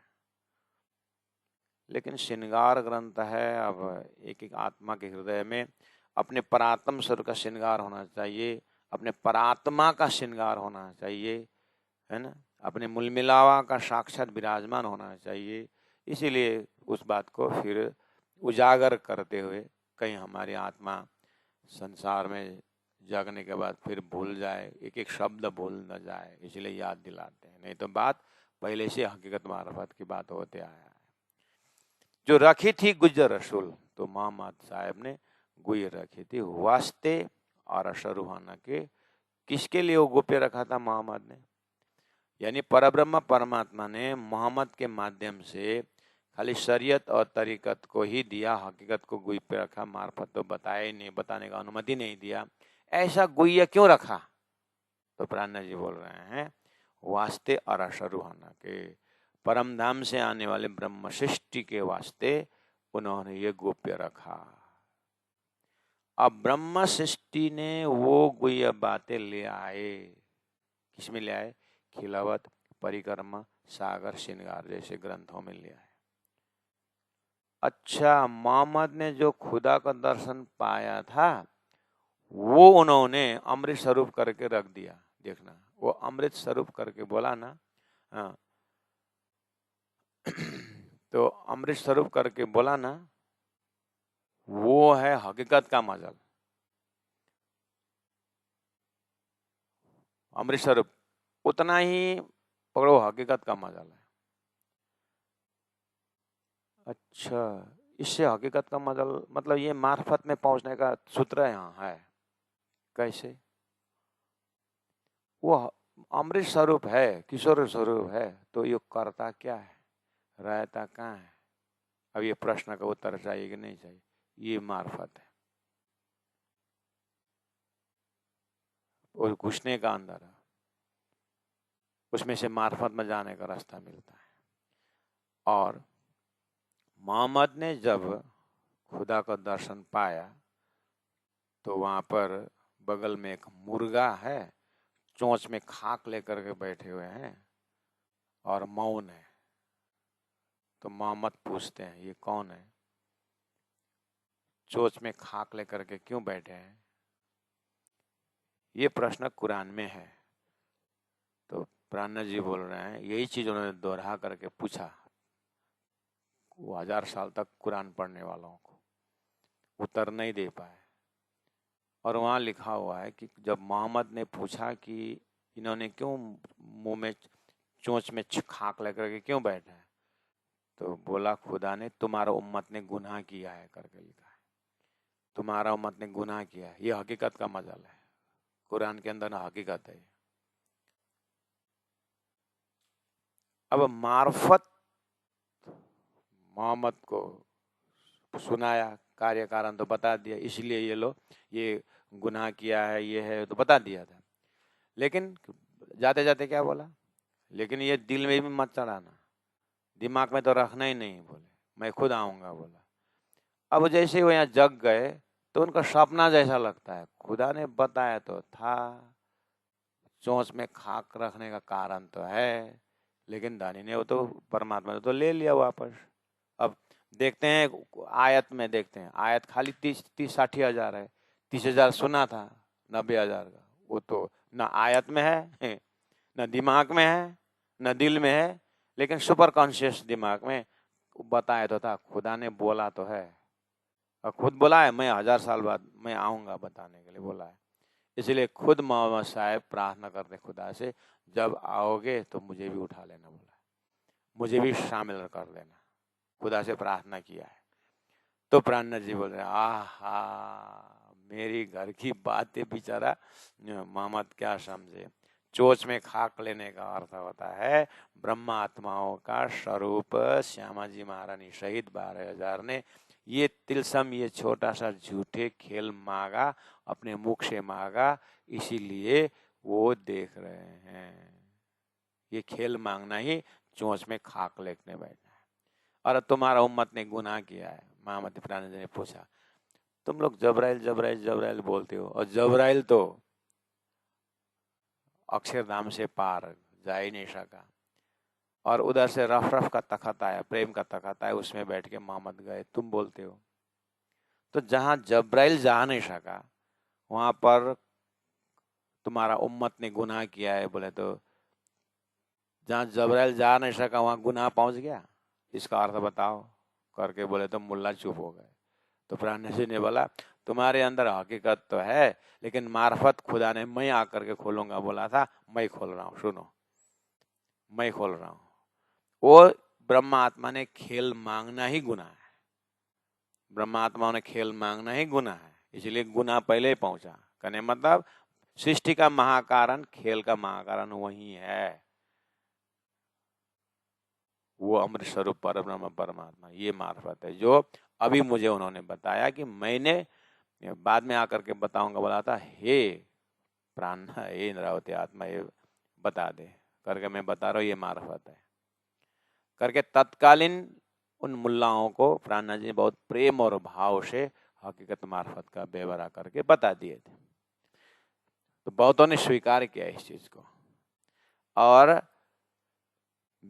लेकिन श्रृंगार ग्रंथ है, अब एक एक आत्मा के हृदय में अपने परात्म स्वरूप का श्रृंगार होना चाहिए, अपने परात्मा का श्रृंगार होना चाहिए, है ना, अपने मूल मिलावा का साक्षात विराजमान होना चाहिए। इसीलिए उस बात को फिर उजागर करते हुए कहीं हमारी आत्मा संसार में जागने के बाद फिर भूल जाए, एक एक शब्द भूल न जाए, इसलिए याद दिलाते हैं। नहीं तो बात पहले से हकीकत मार्फत की बात होते आया है। जो रखी थी गुज्जर रसूल, तो मोहम्मद साहब ने गुई रखी थी वास्ते और अशरुहाना के। किसके लिए वो गोप्य रखा था मोहम्मद ने? यानी परब्रह्म परमात्मा ने मोहम्मद के माध्यम से खाली शरीयत और तरीकत को ही दिया, हकीकत को गुई पे रखा, मार्फत तो बताया ही नहीं, बताने का अनुमति नहीं दिया। ऐसा गुह्य क्यों रखा? तो प्राणनाथ जी बोल रहे हैं वास्ते और अशरुहाना के, परम धाम से आने वाले ब्रह्म सृष्टि के वास्ते उन्होंने ये गोप्य रखा। अब ब्रह्म सृष्टि ने वो गुह्य बातें ले आए, किसमें ले आए? खिलावत, परिक्रमा, सागर, श्रृंगार जैसे ग्रंथों में ले आए। अच्छा, मोहम्मद ने जो खुदा का दर्शन पाया था वो उन्होंने अमृत स्वरूप करके रख दिया। देखना, वो अमृत स्वरूप करके बोला ना, तो अमृत स्वरूप करके बोला ना, वो है हकीकत का मजल, अमृत स्वरूप। उतना ही पकड़ो, हकीकत का मजल है। अच्छा, इससे हकीकत का मजल मतलब ये मार्फत में पहुंचने का सूत्र यहाँ है। कैसे? वो अमृत स्वरूप है, किशोर स्वरूप है, तो ये करता क्या है, रहता कहाँ है? अब ये प्रश्न का उत्तर चाहिए कि नहीं चाहिए? ये मार्फत है, और घुसने का अंदर है, उसमें से मार्फत में जाने का रास्ता मिलता है। और मोहम्मद ने जब खुदा का दर्शन पाया तो वहां पर बगल में एक मुर्गा है, चोंच में खाक लेकर के बैठे हुए हैं और मौन है। तो मोहम्मद पूछते हैं, ये कौन है? चोंच में खाक लेकर के क्यों बैठे हैं? ये प्रश्न कुरान में है। तो प्राणनाथ जी बोल रहे हैं, यही चीज उन्होंने दोहरा करके पूछा। वो 1000 साल तक कुरान पढ़ने वालों को उत्तर नहीं दे पाए। और वहाँ लिखा हुआ है कि जब मोहम्मद ने पूछा कि इन्होंने क्यों मुंह में चोंच में खाक लेकर के क्यों बैठा है, तो बोला खुदा ने तुम्हारा उम्मत ने गुनाह किया है करके लिखा है। तुम्हारा उम्मत ने गुनाह किया है, ये हकीकत का मजल है, कुरान के अंदर हकीकत है। अब मार्फत मोहम्मद को सुनाया, कार्य कारण तो बता दिया, इसलिए ये लो ये गुनाह किया है, ये है तो बता दिया था। लेकिन जाते जाते क्या बोला, लेकिन ये दिल में भी मत चढ़ाना, दिमाग में तो रखना ही नहीं, बोले मैं खुद आऊंगा बोला। अब जैसे वो यहाँ जग गए तो उनका सपना जैसा लगता है, खुदा ने बताया तो था, चोंच में खाक रखने का कारण तो है, लेकिन दानी ने वो तो परमात्मा ने तो ले लिया वापस। अब देखते हैं आयत में, देखते हैं आयत खाली 30-60 हजार है। 30,000 सुना था, 90,000 का वो तो ना आयत में है, ना दिमाग में है, ना दिल में है, लेकिन सुपर कॉन्शियस दिमाग में बताया तो था, खुदा ने बोला तो है, और खुद बोला है मैं 1000 साल बाद मैं आऊंगा बताने के लिए बोला है। इसलिए खुद मोहम्मद साहब प्रार्थना करते खुदा से, जब आओगे तो मुझे भी उठा लेना बोला, मुझे भी शामिल कर लेना, खुदा से प्रार्थना किया है। तो प्राणनाथ जी बोल रहे हैं, आहा मेरी घर की बातें बेचारा मोहम्मद क्या समझे। चोच में खाक लेने का अर्थ होता है ब्रह्म आत्माओं का स्वरूप। श्यामा जी महारानी शहीद 12,000 ने ये तिलसम, ये छोटा सा झूठे खेल मांगा, अपने मुख से मांगा, इसीलिए वो देख रहे हैं। ये खेल मांगना ही चोंच में खाक लेने बैठना है। और तुम्हारा उम्मत ने गुनाह किया है। मोहम्मद प्राणनाथ जी ने पूछा, तुम लोग जबराइल जबराइल जबराइल बोलते हो, और जबराइल तो अक्षरधाम से पार जा ही नहीं सका, और उधर से रफ रफ का तखत आया, प्रेम का तखत आया, उसमें बैठ के मोहम्मद गए, तुम बोलते हो। तो जहां जबराइल जा नहीं सका वहां पर तुम्हारा उम्मत ने गुनाह किया है बोले, तो जहां जबराइल जा नहीं सका वहां गुनाह पहुंच गया, इसका अर्थ बताओ करके बोले तो मुल्ला चुप हो गए। तो प्राणनाथ जी ने बोला, तुम्हारे अंदर हकीकत तो है, लेकिन मार्फत खुदा ने मैं आकर के खोलूंगा बोला था, मैं खोल रहा हूँ, सुनो मैं खोल रहा हूँ। वो ब्रह्म आत्मा ने खेल मांगना ही गुनाह है, ब्रह्म आत्माओं ने खेल मांगना ही गुनाह है, इसलिए गुनाह पहले ही पहुंचा। कहने मतलब सृष्टि का महाकारण, खेल का महाकारण वही है, वो अमृत स्वरूप पर ब्रह्म परमात्मा, ये मार्फत है जो अभी मुझे उन्होंने बताया कि मैंने बाद में आकर के बताऊंगा बोला था, हे प्राण, हे इंद्रावती आत्मा, ये बता दे करके मैं बता रहा हूँ, ये मार्फत है करके तत्कालीन उन मुल्लाओं को प्राणनाथ जी ने बहुत प्रेम और भाव से हकीकत मार्फत का बेवरा करके बता दिए थे। तो बहुतों ने स्वीकार किया इस चीज को। और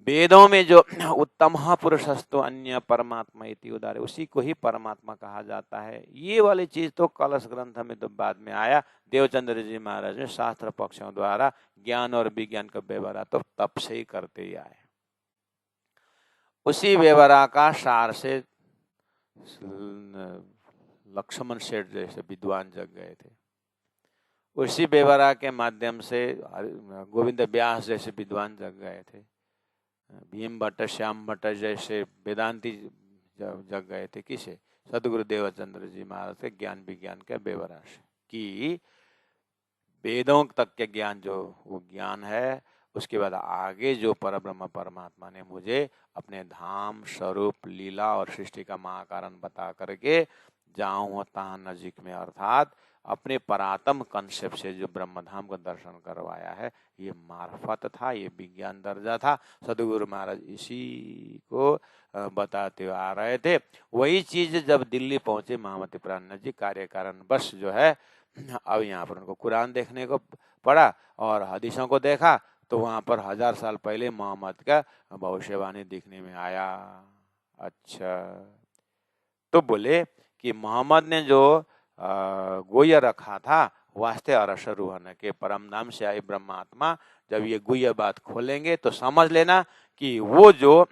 वेदों में जो उत्तम पुरुषस्तु अन्य परमात्मा इति उदारे, उसी को ही परमात्मा कहा जाता है। ये वाली चीज तो कलश ग्रंथ में तो बाद में आया, देवचंद्र जी महाराज ने शास्त्र पक्षों द्वारा ज्ञान और विज्ञान का व्यवहार तो तब से ही करते ही आए। उसी व्यवहार का सार से लक्ष्मण सेठ जैसे विद्वान जग गए थे। उसी बेवरा के माध्यम से गोविंद व्यास जैसे विद्वान जग गए थे। भीम भट्ट, श्याम भट्ट जैसे वेदांती जग गए थे। किसे? सदगुरु देवचंद्र जी महाराज के ज्ञान विज्ञान के बेवरा से, कि वेदों तक के ज्ञान जो वो ज्ञान है, उसके बाद आगे जो परब्रह्म परमात्मा ने मुझे अपने धाम, स्वरूप, लीला और सृष्टि का महाकारण बता करके जाऊं तहां नजीक में, अर्थात अपने परातम कंसेप्ट से जो ब्रह्मधाम का दर्शन करवाया है, ये मार्फत था, ये विज्ञान दर्जा था। सदगुरु महाराज इसी को बताते हुए आ रहे थे। वही चीज जब दिल्ली पहुंचे महामती प्राणनाथ जी, कार्य कारण बस जो है, अब यहाँ पर उनको कुरान देखने को पड़ा और हदीसों को देखा, तो वहां पर 1000 साल पहले मोहम्मद का भविष्यवाणी दिखने में आया। अच्छा, तो बोले कि मोहम्मद ने जो गुह्य रखा था, वास्ते अरस रूहन के परम नाम से आई ब्रह्मात्मा, जब ये गुह्य बात खोलेंगे तो समझ लेना कि वो जो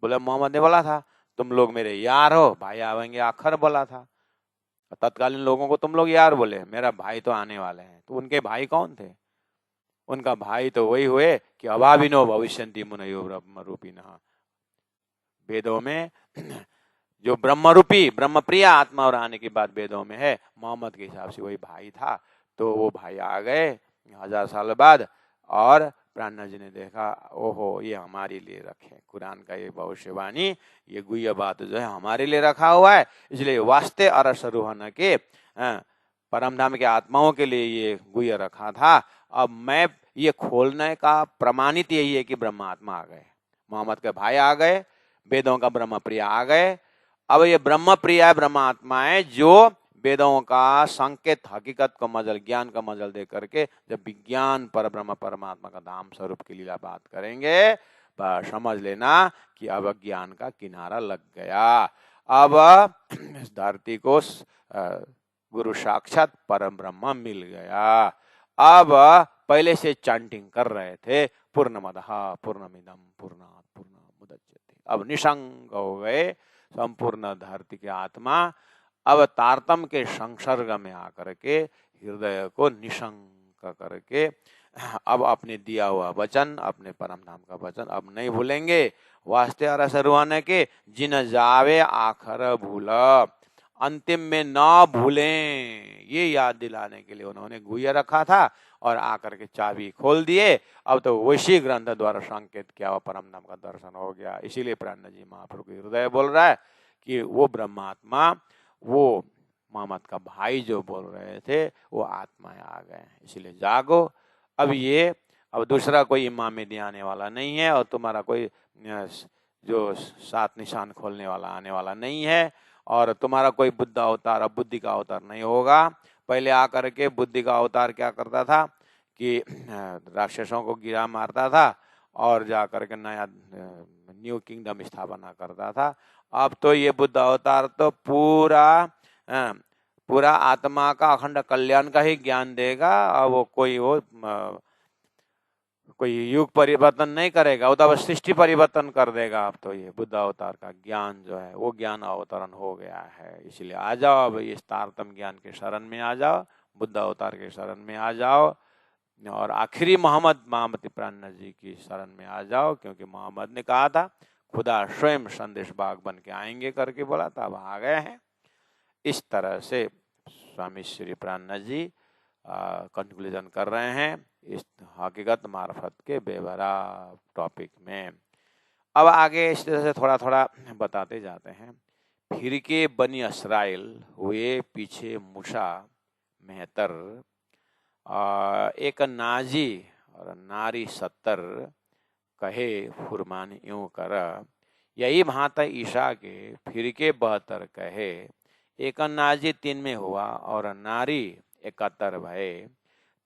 बोले मोहम्मद ने बोला था, तुम लोग मेरे यार हो, भाई आवेंगे, आखिर बोला था। तत्कालीन लोगों को तुम लोग यार बोले, मेरा भाई तो आने वाले हैं। तो उनके भाई कौन थे? उनका भाई तो वही हुए कि अभाविनो भविष्यन्ति मुनयो ब्रह्मरूपिणः। वेदों में जो ब्रह्मरूपी ब्रह्मप्रिय आत्मा और आने की बात वेदों में है, मोहम्मद के हिसाब से वही भाई था। तो वो भाई आ गए 1000 साल बाद, और प्राणनाथ जी ने देखा, ओहो, ये हमारे लिए रखे कुरान का ये भविष्यवाणी, ये गुह्य बात जो है हमारे लिए रखा हुआ है, इसलिए वास्ते अरस रूहन के परमधाम के आत्माओं के लिए ये गुह्य रखा था। अब मैं ये खोलने का प्रमाणित यही है कि ब्रह्मात्मा आ गए, मोहम्मद के भाई आ गए, वेदों का ब्रह्म प्रिय आ गए। अब ये ब्रह्म प्रिय ब्रह्मात्माएं जो वेदों का संकेत हकीकत को मजल, ज्ञान का मजल दे करके जब विज्ञान पर ब्रह्म परमात्मा का धाम स्वरूप की लीला बात करेंगे, समझ लेना कि अब ज्ञान का किनारा लग गया। अब इस धरती को गुरु साक्षात परम ब्रह्म मिल गया। अब पहले से चैंटिंग कर रहे थे, पूर्णमदः पूर्णमिदं पूर्णात् पूर्णमुदच्यते, अब निशंक हो गए संपूर्ण धरती के आत्मा। अब तारतम के संसर्ग में आकर के हृदय को निशंक करके अब अपने दिया हुआ वचन, अपने परम धाम का वचन अब नहीं भूलेंगे। वास्ते अरस रूहन के जिन जावे आखर भूल, अंतिम में ना भूलें, ये याद दिलाने के लिए उन्होंने गुह्य रखा था और आकर के चाबी खोल दिए। अब तो वैसी ग्रंथ द्वारा संकेत किया हुआ परम धाम का दर्शन हो गया। इसीलिए प्राणनाथ जी महाप्रभु के हृदय बोल रहा है कि वो ब्रह्मात्मा, वो मोहम्मद का भाई जो बोल रहे थे, वो आत्माएं आ गए। इसलिए जागो। अब दूसरा कोई इमाम मेहदी आने वाला नहीं है, और तुम्हारा कोई जो 7 निशान खोलने वाला आने वाला नहीं है, और तुम्हारा कोई बुद्ध अवतार अब बुद्धि का अवतार नहीं होगा। पहले आकर के बुद्धि का अवतार क्या करता था कि राक्षसों को गिरा मारता था और जाकर के नया न्यू किंगडम स्थापना करता था। अब तो ये बुद्ध अवतार तो पूरा आत्मा का अखंड कल्याण का ही ज्ञान देगा। अब वो कोई युग परिवर्तन नहीं करेगा, वो तो सृष्टि परिवर्तन कर देगा। अब तो ये बुद्ध अवतार का ज्ञान जो है वो ज्ञान अवतरण हो गया है। इसलिए आ जाओ, अब इस तारतम ज्ञान के शरण में आ जाओ, बुद्ध अवतार के शरण में आ जाओ, और आखिरी मोहम्मद महामती प्राणनाथ जी की शरण में आ जाओ। क्योंकि मोहम्मद ने कहा था खुदा स्वयं संदेश बाग बन के आएंगे करके बोला था, अब आ गए हैं। इस तरह से स्वामी श्री प्राणनाथ जी कंक्लूजन कर रहे हैं इस हकीकत मार्फत के बेवरा टॉपिक में। अब आगे इस तरह से थोड़ा थोड़ा बताते जाते हैं। फिर के बनी इसराइल हुए पीछे मूसा मेहतर, एक नाजी और नारी 70 कहे फुरमान यूं कर, यही भांत ईशा के फिर के 72 कहे, एक नाजी 3 में हुआ और नारी 71 भये,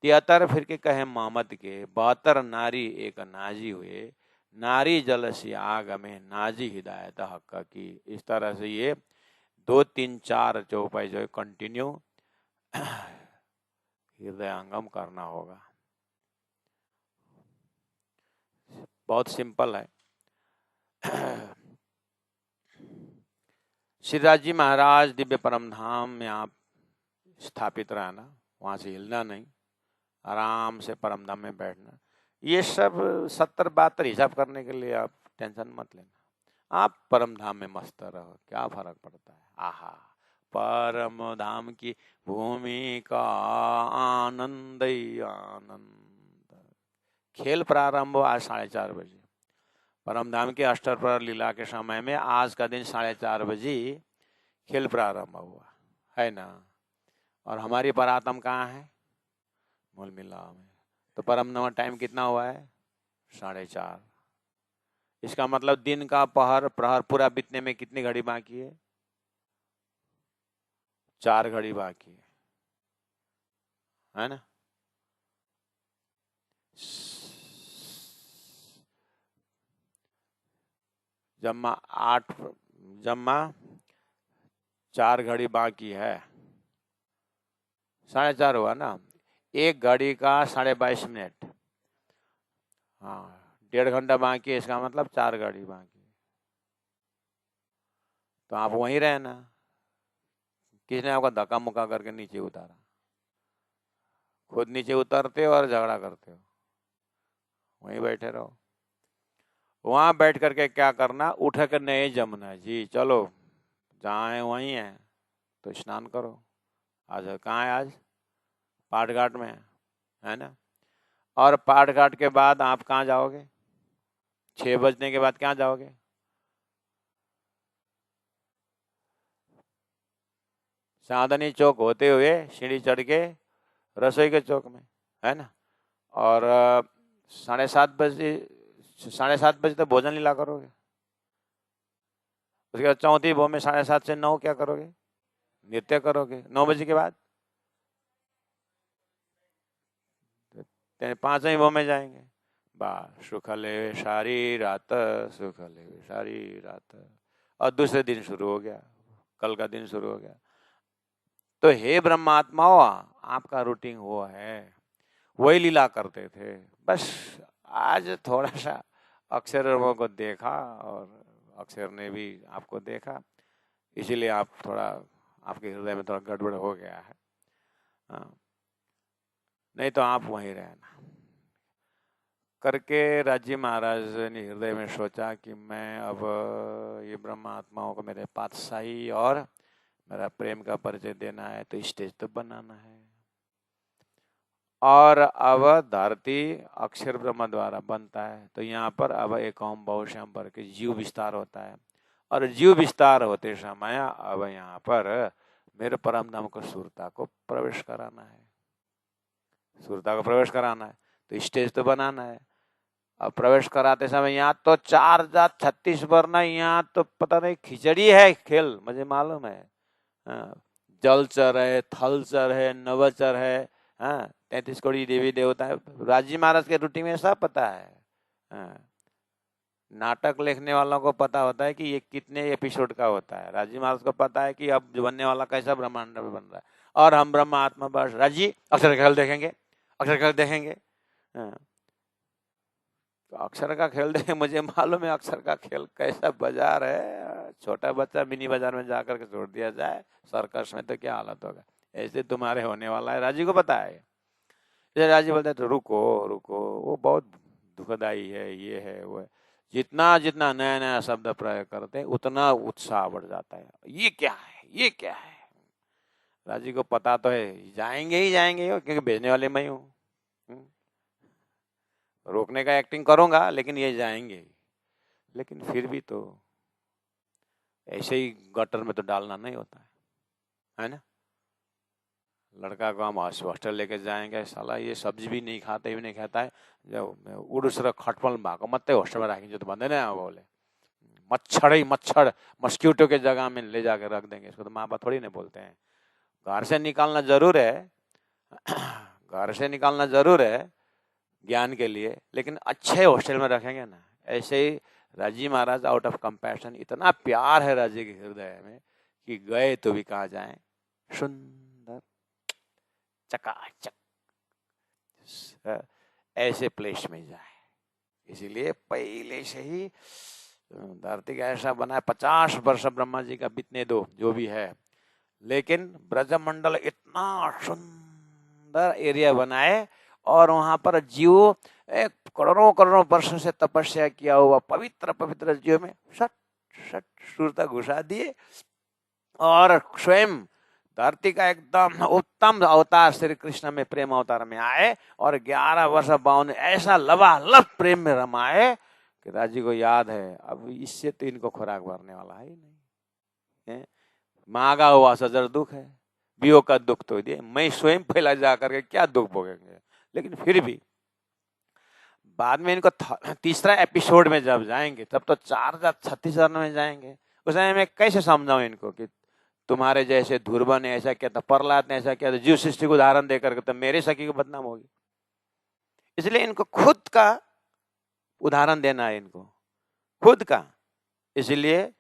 73 फिर के कहे मोहम्मद के, 72 नारी एक नाजी हुए, नारी जल सी आग में नाजी हिदायत हक की। इस तरह से ये 2 3 4 चौपाई जो है कंटिन्यू हृदयंगम करना होगा। बहुत सिंपल है। श्रीराज जी महाराज दिव्य परम धाम में आप स्थापित रहना, वहाँ से हिलना नहीं, आराम से परम धाम में बैठना। ये सब 70-72 हिसाब करने के लिए आप टेंशन मत लेना, आप परम धाम में मस्त रहो, क्या फर्क पड़ता है। आहा, परम धाम की भूमि का आनंद ही आनंद। खेल प्रारंभ हुआ आज 4:30 बजे, परम धाम के अष्टर प्रहर लीला के समय में आज का दिन 4:30 बजे खेल प्रारंभ हुआ है ना। और हमारी परातम कहाँ है? मूल मिला में। तो परम नवा टाइम कितना हुआ है? 4:30। इसका मतलब दिन का प्रहर पूरा बीतने में कितनी घड़ी बाकी है? 4 घड़ी बाकी है ना। जम्मा 4 घड़ी बाकी है, 4:30 हुआ ना। 1 घड़ी का 22.5 मिनट, हाँ 1.5 घंटा बाकी है, इसका मतलब 4 घड़ी बाकी है। तो आप वहीं रहना, किसने आपका धक्का मुक्का करके नीचे उतारा? खुद नीचे उतरते हो और झगड़ा करते हो, वहीं बैठे रहो। वहां बैठ करके क्या करना, उठ कर नहीं जमना जी, चलो जहाँ है वहीं है तो स्नान करो। आज कहाँ है? आज पाठ घाट में है ना। और पाठ घाट के बाद आप कहाँ जाओगे? 6 बजने के बाद कहाँ जाओगे? चांदनी चौक होते हुए सीढ़ी चढ़ के रसोई के चौक में, है ना। और 7:30 बजे 7:30 बजे तक भोजन लीला करोगे। उसके बाद चौथी भोर में 7:30 से 9 क्या करोगे? नृत्य करोगे। 9 बजे के बाद 5वीं भोर में जाएंगे। बस सुखले सारी रात, सुखले सारी रात, और दूसरे दिन शुरू हो गया, कल का दिन शुरू हो गया। तो हे ब्रह्मात्माओं, आपका रूटीन वो है, वही लीला करते थे। बस आज थोड़ा सा अक्षरों को देखा और अक्षर ने भी आपको देखा, इसीलिए आप थोड़ा, आपके हृदय में थोड़ा गड़बड़ हो गया है। नहीं तो आप वहीं रहना। करके राजी महाराज ने हृदय में सोचा कि मैं अब ये ब्रह्म आत्माओं को मेरे पातशाही और मेरा प्रेम का परिचय देना है, तो स्टेज तो बनाना है। और अब धरती अक्षर ब्रह्म द्वारा बनता है, तो यहाँ पर अब एक ओम बहुश्याम पर के जीव विस्तार होता है। और जीव विस्तार होते समय अब यहाँ पर मेरे परम धाम को सुरता को प्रवेश कराना है, सुरता को प्रवेश कराना है, तो स्टेज तो बनाना है। अब प्रवेश कराते समय यहाँ तो 4,36 वर्ण, यहाँ तो पता नहीं खिचड़ी है खेल, मुझे मालूम है। जलचर है, थलचर है, नवचर है, 33 करोड़ देवी देवता है। राजी महाराज के रूटीन में सब पता है। नाटक लिखने वालों को पता होता है कि ये कितने एपिसोड का होता है। राजी महाराज को पता है कि अब बनने वाला कैसा ब्रह्मांड बन रहा है। और हम ब्रह्म आत्मा बस राजी अक्षर खेल देखेंगे, अक्षर खेल देखेंगे। तो अक्षर का खेल देखें, मुझे मालूम है अक्षर का खेल कैसा बाजार है। छोटा बच्चा मिनी बाजार में जाकर के छोड़ दिया जाए सर्कस में तो क्या हालत होगा, ऐसे तुम्हारे होने वाला है। राजी को पता है। राजी बोलते हैं तो रुको रुको, वो बहुत दुखदाई है, ये है वो है। जितना जितना नया नया शब्द प्रयोग करते हैं उतना उत्साह बढ़ जाता है। ये क्या है, ये क्या है। राजी को पता तो है जाएंगे ही जाएंगे, क्योंकि भेजने वाले मैं हूँ। रोकने का एक्टिंग करूंगा लेकिन ये जाएंगे। लेकिन फिर भी तो ऐसे ही गटर में तो डालना नहीं होता है ना। लड़का को हम हॉस्टल लेके जाएंगे, साला ये सब्जी भी नहीं खाता, भी नहीं खाता है, जब उड़ूसर खटपल भएको मात्रै हॉस्टलमा राखिन्छ तो भन्दैन अब बोले। मच्छर ही मच्छर, मस्क्यूटो के जगह में ले जाकर रख देंगे इसको, तो माँ बाप थोड़ी नहीं बोलते हैं। घर से निकालना जरूर है, घर से निकालना जरूर है ज्ञान के लिए, लेकिन अच्छे हॉस्टल में रखेंगे ना। ऐसे ही राजी महाराज आउट ऑफ कंपैशन, इतना प्यार है राजी के हृदय में कि गए तो भी कहाँ जाएं, सुंदर चकाचक ऐसे प्लेस में जाए। इसीलिए पहले से ही धरती का ऐसा बना है, 50 वर्ष ब्रह्मा जी का बीतने दो, जो भी है, लेकिन ब्रजमंडल इतना सुंदर एरिया बनाए और वहां पर जीव एक करोड़ों करोड़ों वर्षों से तपस्या किया हुआ पवित्र पवित्र जीव में सट सट सूरता घुसा दिए और स्वयं धरती का एकदम उत्तम अवतार श्री कृष्ण में प्रेम अवतार में आए और 11 वर्ष 52 ऐसा लबालब प्रेम में रमाए कि राजी को याद है अब इससे तो इनको खुराक भरने वाला है ही नहीं, मांगा हुआ सजर दुख है, वियोग का दुख तो दिए, मैं स्वयं पहला जाकर के क्या दुख भोगेंगे। लेकिन फिर भी बाद में इनको तीसरा एपिसोड में जब जाएंगे तब तो 4036 में जाएंगे। उस समय मैं कैसे समझाऊं इनको कि तुम्हारे जैसे ध्रुव ने ऐसा किया था, प्रहलाद ने ऐसा किया था, जीव सृष्टि को उदाहरण देकर के तो मेरे सखी को बदनाम होगी। इसलिए इनको खुद का उदाहरण देना है, इनको खुद का। इसलिए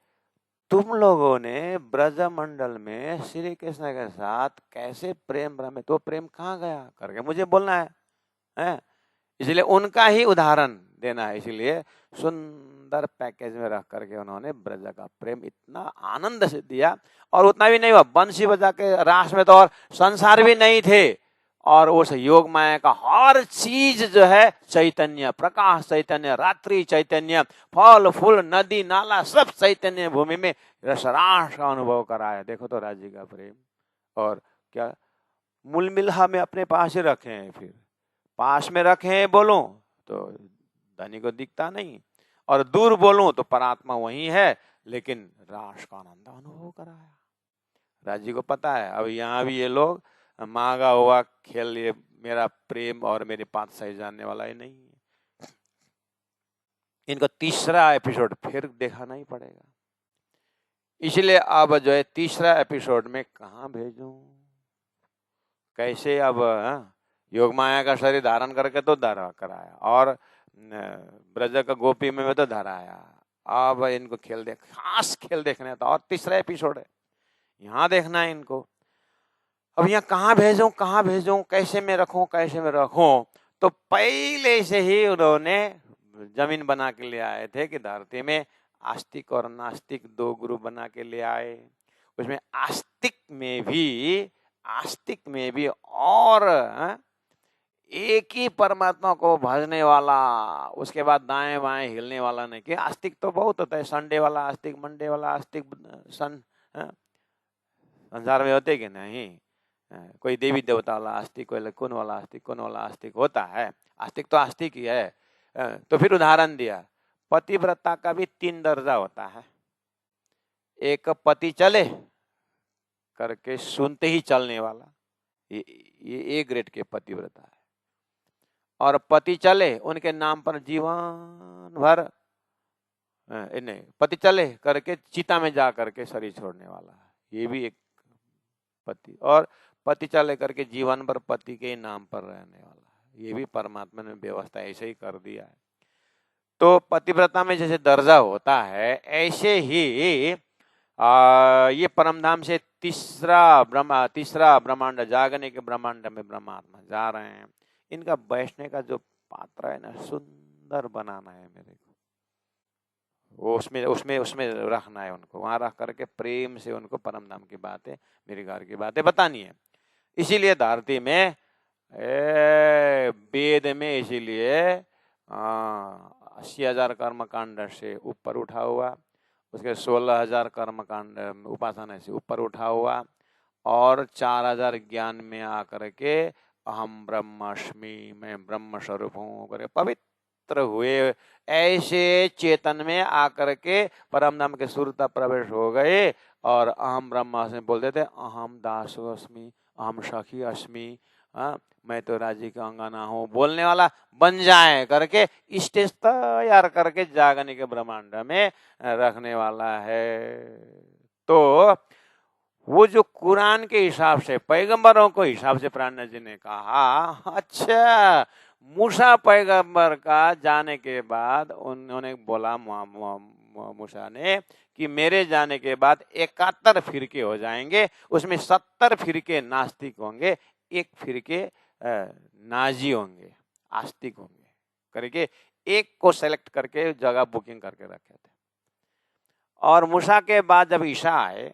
तुम लोगों ने ब्रजमंडल में श्री कृष्ण के साथ कैसे प्रेम रमे, तो प्रेम कहाँ गया करके मुझे बोलना है? इसलिए उनका ही उदाहरण देना है। इसलिए सुंदर पैकेज में रख करके उन्होंने ब्रज का प्रेम इतना आनंद से दिया। और उतना भी नहीं हुआ, बंसी बजा के रास में तो और संसार भी नहीं थे, और उस योग माया का हर चीज जो है चैतन्य, प्रकाश चैतन्य, रात्रि चैतन्य, फल फूल नदी नाला सब चैतन्य भूमि में रसरास का अनुभव कराया। देखो तो राज्य का प्रेम। और क्या मूल मिलहा में अपने पास ही रखे हैं, फिर पास में रखे हैं बोलूं तो धनी को दिखता नहीं, और दूर बोलूं तो परात्मा वही है, लेकिन रास का आनंद अनुभव कराया। राज्य को पता है अब यहाँ भी ये लोग मांगा हुआ खेल, ये मेरा प्रेम और मेरे पास सही जानने वाला ही नहीं है। इनको तीसरा एपिसोड फिर दिखाना ही पड़ेगा। इसलिए अब जो है तीसरा एपिसोड में कहाँ भेजूं, कैसे, अब योग माया का शरीर धारण करके तो धरा कराया, और ब्रज का गोपी में तो धराया। अब इनको खेल देख, खास खेल देखने था, और तीसरा एपिसोड है, यहाँ देखना है इनको। अब यहाँ कहाँ भेजूं, कैसे में रखूं, तो पहले से ही उन्होंने जमीन बना के ले आए थे कि धरती में आस्तिक और नास्तिक दो ग्रुप बना के ले आए। उसमें आस्तिक में भी और एक ही परमात्मा को भजने वाला, उसके बाद दाएं बाएं हिलने वाला नहीं। कि आस्तिक तो बहुत होता है, संडे वाला आस्तिक, मंडे वाला आस्तिक, संसार में होते कि नहीं, कोई देवी देवता वाला आस्तिक, कोई कौन वाला आस्तिक होता है। आस्तिक तो आस्तिक ही है। तो फिर उदाहरण दिया, पतिव्रता का भी 3 दर्जा होता है। एक पति चले करके सुनते ही चलने वाला, ये ए ग्रेड के पतिव्रता है। और पति चले उनके नाम पर जीवन भर, नहीं, पति चले करके चिता में जा करके शरीर छोड़ने वाला, ये भी एक पति। और पति चले करके जीवन भर पति के नाम पर रहने वाला, ये भी परमात्मा ने व्यवस्था ऐसे ही कर दिया है। तो पतिव्रता में जैसे दर्जा होता है, ऐसे ही ये परमधाम से तीसरा ब्रह्मांड, जागने के ब्रह्मांड में ब्रह्मात्मा जा रहे हैं। इनका बैठने का जो पात्र है ना, सुंदर बनाना है मेरे को, वो उसमें रखना है उनको, वहां रख करके प्रेम से उनको परमधाम की बातें, मेरे घर की बातें बतानी है। इसीलिए धरती में वेद में इसीलिए 80,000 कर्मकांड से ऊपर उठा हुआ, उसके 16,000 कर्मकांड उपासना से ऊपर उठा हुआ, और 4,000 ज्ञान में आकर के अहम ब्रह्मास्मि, मैं ब्रह्म स्वरूप हूँ करके पवित्र हुए। ऐसे चेतन में आकर के परमधाम के सुरता प्रवेश हो गए, और अहम ब्रह्मास्मि बोलते थे, अहम दासो अस्मि, अहम सखी अस्मि, मैं तो राजी का अंगना हूँ बोलने वाला बन जाए करके स्टेज तैयार करके जागने के ब्रह्मांड में रखने वाला है। तो वो जो कुरान के हिसाब से, पैगंबरों को हिसाब से प्राण जी ने कहा, अच्छा मूसा पैगंबर का जाने के बाद उन्होंने बोला, मूसा ने, कि मेरे जाने के बाद 71 फिरके हो जाएंगे, उसमें 70 फिरके नास्तिक होंगे, 1 फिरके नाजी होंगे, आस्तिक होंगे करके एक को सेलेक्ट करके जगह बुकिंग करके रखे थे। और मूसा के बाद जब ईसा आए,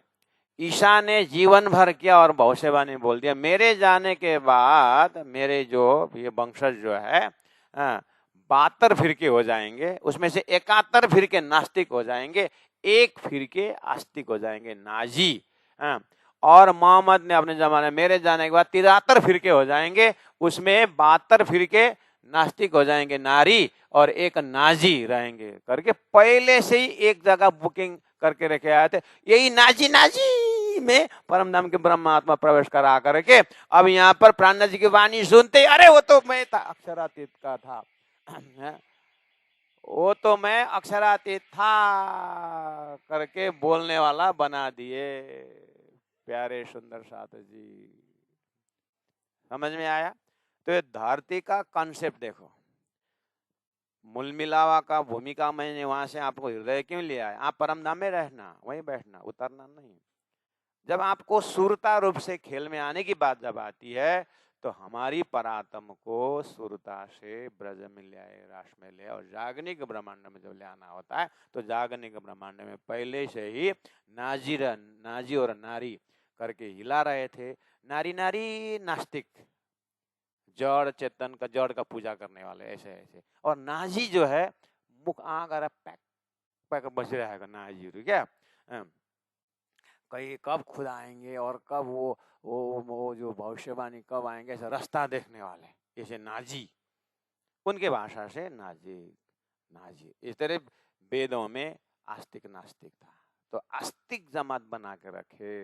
ईसा ने जीवन भर किया और भविष्यवाणी बोल दिया, मेरे जाने के बाद मेरे जो ये वंशज जो है 72 फिरके हो जाएंगे, उसमें से 71 फिरके नास्तिक हो जाएंगे, 1 फिरके आस्तिक हो जाएंगे, नाजी। और मोहम्मद ने अपने जमाने मेरे जाने के बाद 73 फिरके हो जाएंगे, उसमें 72 फिरके नास्तिक हो जाएंगे, नारी, और 1 नाजी रहेंगे करके पहले से ही एक जगह बुकिंग करके रखे आए थे। यही नाजी नाजी में परम धाम के ब्रह्म आत्मा प्रवेश करा करके अब यहाँ पर प्राण जी की वाणी सुनते, अरे वो तो मैं था, अक्षरातीत का था, वो तो मैं अक्षरातीत था करके बोलने वाला बना दिए। प्यारे सुंदर साथ जी, समझ में आया? तो ये धरती का कॉन्सेप्ट देखो, मूल मिलावा का भूमिका मैंने वहां से आपको हृदय क्यों लिया है? आप परम धाम में रहना, वहीं बैठना, उतरना नहीं। जब आपको सुरता रूप से खेल में आने की बात जब आती है, तो हमारी परात्म को सुरता से ब्रज में ले आए, रास में ले, और जागनिक ब्रह्मांड में जब ले आना होता है, तो जागनिक ब्रह्मांड में पहले से ही नाजी और नारी करके हिला रहे थे। नारी नारी नास्तिक, जड़ चेतन का, जड़ का पूजा करने वाले, ऐसे ऐसे। और नाजी जो है मुख आंख पैक पैक बच रहेगा नाजी, क्या कहीं कब खुद आएंगे और कब वो जो भविष्यवाणी कब आएंगे, ऐसा रास्ता देखने वाले, जैसे नाजी, उनके भाषा से नाजी नाजी। इस तरह वेदों में आस्तिक नास्तिक था, तो आस्तिक जमात बना के रखे।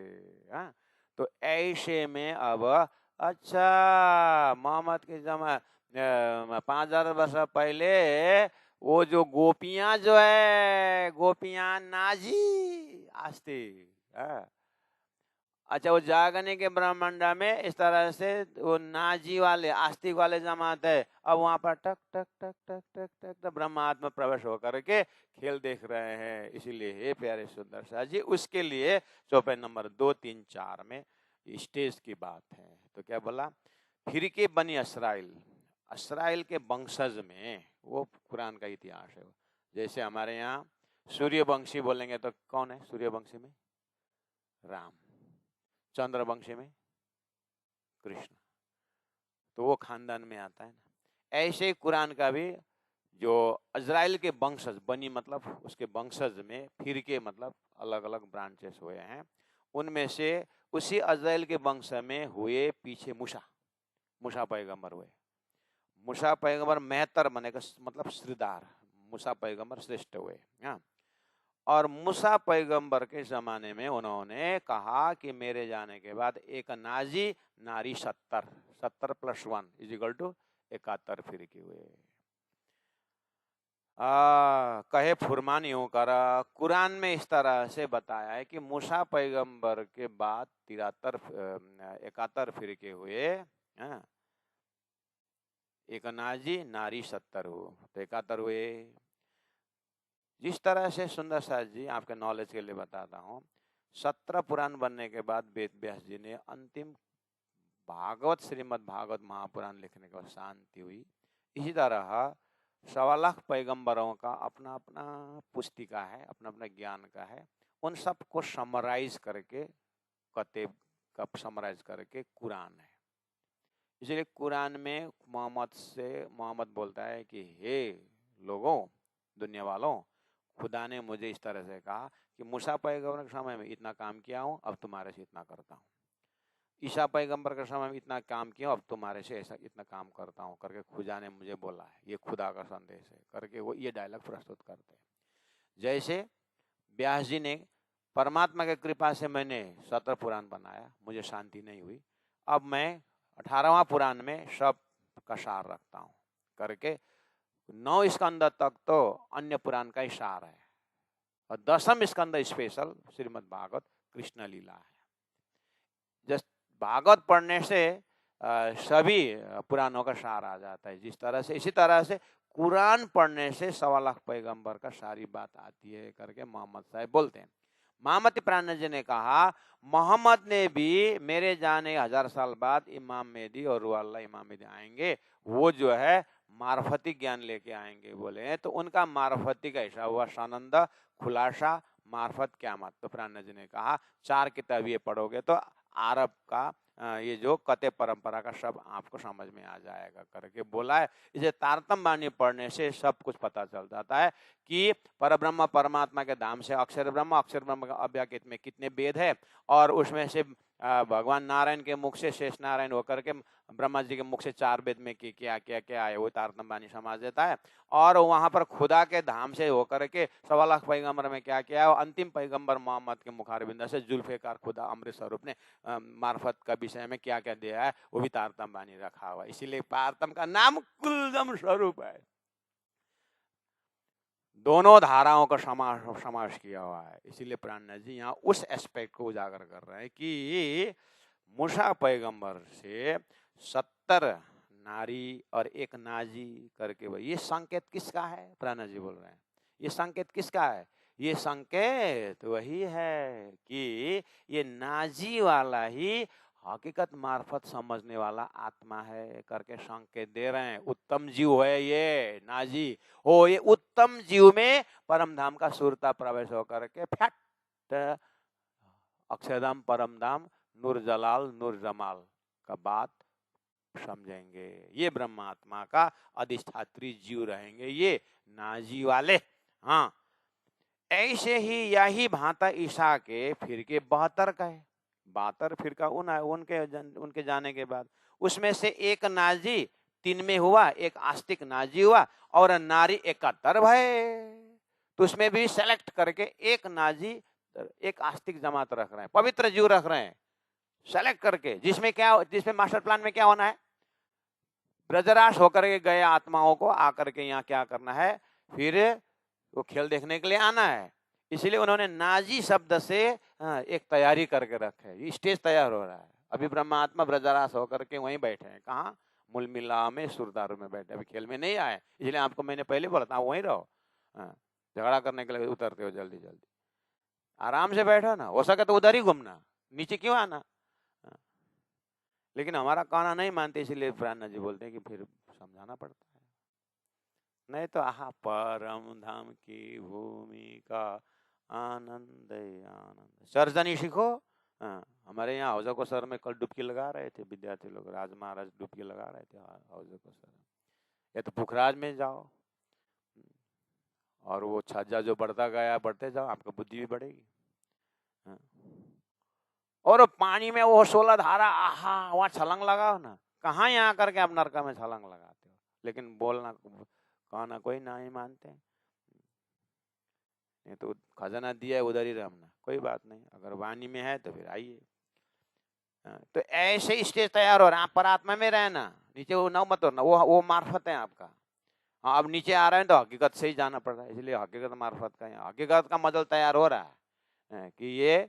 हाँ, तो ऐसे में अब अच्छा मोहम्मद के 5000 वर्ष पहले वो जो गोपियां जो है, गोपियां नाजी आस्तिक। अच्छा, वो जागने के ब्रह्मांड में इस तरह से वो नाजी वाले आस्तिक वाले जमात है, अब वहां पर टक टक टक टक टक टक टक ब्रह्मात्मा प्रवेश होकर के खेल देख रहे हैं। इसीलिए हे प्यारे सुंदर सा जी, उसके लिए चौपाई नंबर 2, 3, 4 में स्टेज की बात है। तो क्या बोला? फिर के बनी इसराइल, इसराइल के वंशज में, वो कुरान का इतिहास है। जैसे हमारे यहाँ सूर्यवंशी बोलेंगे तो कौन है सूर्यवंशी में? राम। चंद्रवंशी में कृष्ण, तो वो खानदान में आता है ना। ऐसे ही कुरान का भी जो इजराइल के वंशज, बनी मतलब उसके वंशज में फिरके मतलब अलग अलग ब्रांचेस हुए हैं, उनमें से उसी इजराइल के वंश में हुए पीछे मूसा पैगंबर हुए। मूसा पैगंबर मेहतर बनेगा मतलब श्रीदार, मूसा पैगंबर श्रेष्ठ हुए। हाँ, और मूसा पैगंबर के जमाने में उन्होंने कहा कि मेरे जाने के बाद 1 नाजी नारी 70 + 1 = 71 फिरके हुए। कहे फुरमान यूं करा, कुरान में इस तरह से बताया है कि मूसा पैगंबर के बाद 71 फिरके हुए। 1 नाजी नारी 70 हो, तो 71 हुए। जिस तरह से सुंदर साथ जी, आपके नॉलेज के लिए बताता हूँ, 17 पुराण बनने के बाद वेद व्यास जी ने अंतिम भागवत, श्रीमद् भागवत महापुराण लिखने के बाद शांति हुई। इसी तरह 1.25 लाख पैगंबरों का अपना अपना पुस्तिका है, अपना अपना ज्ञान का है, उन सबको समराइज करके समराइज करके कुरान है। इसलिए कुरान में मोहम्मद बोलता है कि हे लोगों, दुनिया वालों, खुदा ने मुझे इस तरह से कहा कि मूसा पैगंबर के समय में इतना काम किया हूँ, अब तुम्हारे से इतना करता हूँ। ईसा पैगंबर के समय में इतना काम किया, अब तुम्हारे से ऐसा इतना काम करता हूँ करके खुदा ने मुझे बोला है, ये खुदा का संदेश है करके वो ये डायलॉग प्रस्तुत करते हैं। जैसे व्यास जी ने परमात्मा की कृपा से मैंने 17 पुराण बनाया, मुझे शांति नहीं हुई, अब मैं 18वां पुराण में सब का सार रखता हूँ करके 9 स्कंद तक तो अन्य पुराण का ही सार है, और 10वां स्कंद स्पेशल श्रीमद् भागवत कृष्ण लीला है। जस्ट भागवत पढ़ने से सभी पुराणों का सार आ जाता है जिस तरह से, इसी तरह से कुरान पढ़ने से 1.25 लाख पैगंबर का सारी बात आती है करके मोहम्मद साहब बोलते हैं। मोहम्मद प्राण जी ने कहा, मोहम्मद ने भी मेरे जाने 1000 साल बाद इमाम मेहदी और रूहुल्लाह इमाम मेहदी आएंगे, वो जो है मार्फती ज्ञान लेके आएंगे बोले हैं। तो उनका मार्फती का हिसाब हुआ सानंद, खुलासा, मार्फत क़यामत। तो प्राणनाथ जी ने कहा 4 किताब ये पढ़ोगे तो अरब का ये जो कते परंपरा का सब आपको समझ में आ जाएगा करके बोला है। इसे तारतम्य बानी पढ़ने से सब कुछ पता चल जाता है कि परब्रह्म परमात्मा के धाम से अक्षर ब्रह्म का अव्यक्त में कितने वेद है, और उसमें से भगवान नारायण के मुख से शेष नारायण होकर के ब्रह्मा जी के मुख से 4 वेद में क्या क्या क्या है वो तारतम्य बानी समझ देता है। और वहां पर खुदा के धाम से होकर के 1.25 पैगंबर में क्या क्या है, अंतिम पैगंबर मोहम्मद के मुखारबिंद से जुल्फिकार खुदा अमृत स्वरूप ने मार्फत का विषय में क्या क्या दिया है वो भी तारतम्य बानी रखा हुआ है। इसीलिए तारतम्य का नाम कुलदम स्वरूप है। दोनों धाराओं का समावेश किया हुआ है। इसीलिए प्राणनाथ जी यहाँ उस एस्पेक्ट को उजागर कर रहे हैं कि मूसा पैगंबर से 70 नारी और 1 नाजी करके ये संकेत किसका है? प्राणनाथ जी बोल रहे हैं ये संकेत किसका है? ये संकेत वही है कि ये नाजी वाला ही हकीकत मार्फत समझने वाला आत्मा है करके संकेत दे रहे हैं। उत्तम जीव है ये नाजी हो, ये उत्तम जीव में परम धाम का सुरता प्रवेश होकर के फट अक्षरधाम परम धाम नूर जलाल नूर जमाल का बात समझेंगे। ये ब्रह्मात्मा का अधिष्ठात्री जीव रहेंगे ये नाजी वाले। हाँ, ऐसे ही यही भांता ईसा के फिरके 72 का है। 72 फिरका उनके जाने के बाद उसमें से 1 नाजी 3 में हुआ, 1 आस्तिक नाजी हुआ और नारी 71 भय। तो उसमें भी सेलेक्ट करके 1 नाजी 1 आस्तिक जमात रख रहे हैं, पवित्र जीव रख रहे हैं सेलेक्ट करके, जिसमें मास्टर प्लान में क्या होना है, ब्रजराज होकर के गए आत्माओं को आकर के यहाँ क्या करना है, फिर वो खेल देखने के लिए आना है। इसलिए उन्होंने नाजी शब्द से एक तैयारी करके रखे है। स्टेज तैयार हो रहा है। अभी ब्रह्मात्मा ब्रजराज होकर के वहीं बैठे हैं। कहाँ? मूलमिला में सुरदारू में बैठे, अभी खेल में नहीं आए। इसलिए आपको मैंने पहले बोला था वहीं रहो, झगड़ा करने के लिए उतरते हो जल्दी जल्दी, आराम से बैठो ना, हो सके तो उधर ही घूमना, नीचे क्यों आना। लेकिन हमारा कहना नहीं मानते, इसलिए प्राणनाथ जी बोलते हैं कि फिर समझाना पड़ता है। नहीं तो आहा परम धाम की भूमि का आनंद आनंद, सर्जनी सीखो। हमारे यहाँ हौजा को सर में कल डुबकी लगा रहे थे विद्यार्थी लोग, राज महाराज डुबकी लगा रहे थे हौजा को सर। या तो पुखराज में जाओ और वो छज्जा जो बढ़ता गया बढ़ते जाओ, आपका बुद्धि भी बढ़ेगी। और पानी में वो 16 धारा, आहा वहां छलांग लगाओ ना। कहाँ यहाँ करके आप नरका में छलांग लगाते हो, लेकिन बोलना कहना कोई नहीं मानते। ये तो खजाना दिया है उधर ही रहना, कोई बात नहीं, अगर वाणी में है तो फिर आइए। तो ऐसे स्टेज तैयार हो रहा है, आप परात्मा में रहना, नीचे वो न मत होना, वो मार्फत है आपका। हाँ, अब नीचे आ रहे हैं तो हकीकत से ही जाना पड़ रहा है, इसलिए हकीकत मार्फत का हकीकत का मदल तैयार हो रहा है कि ये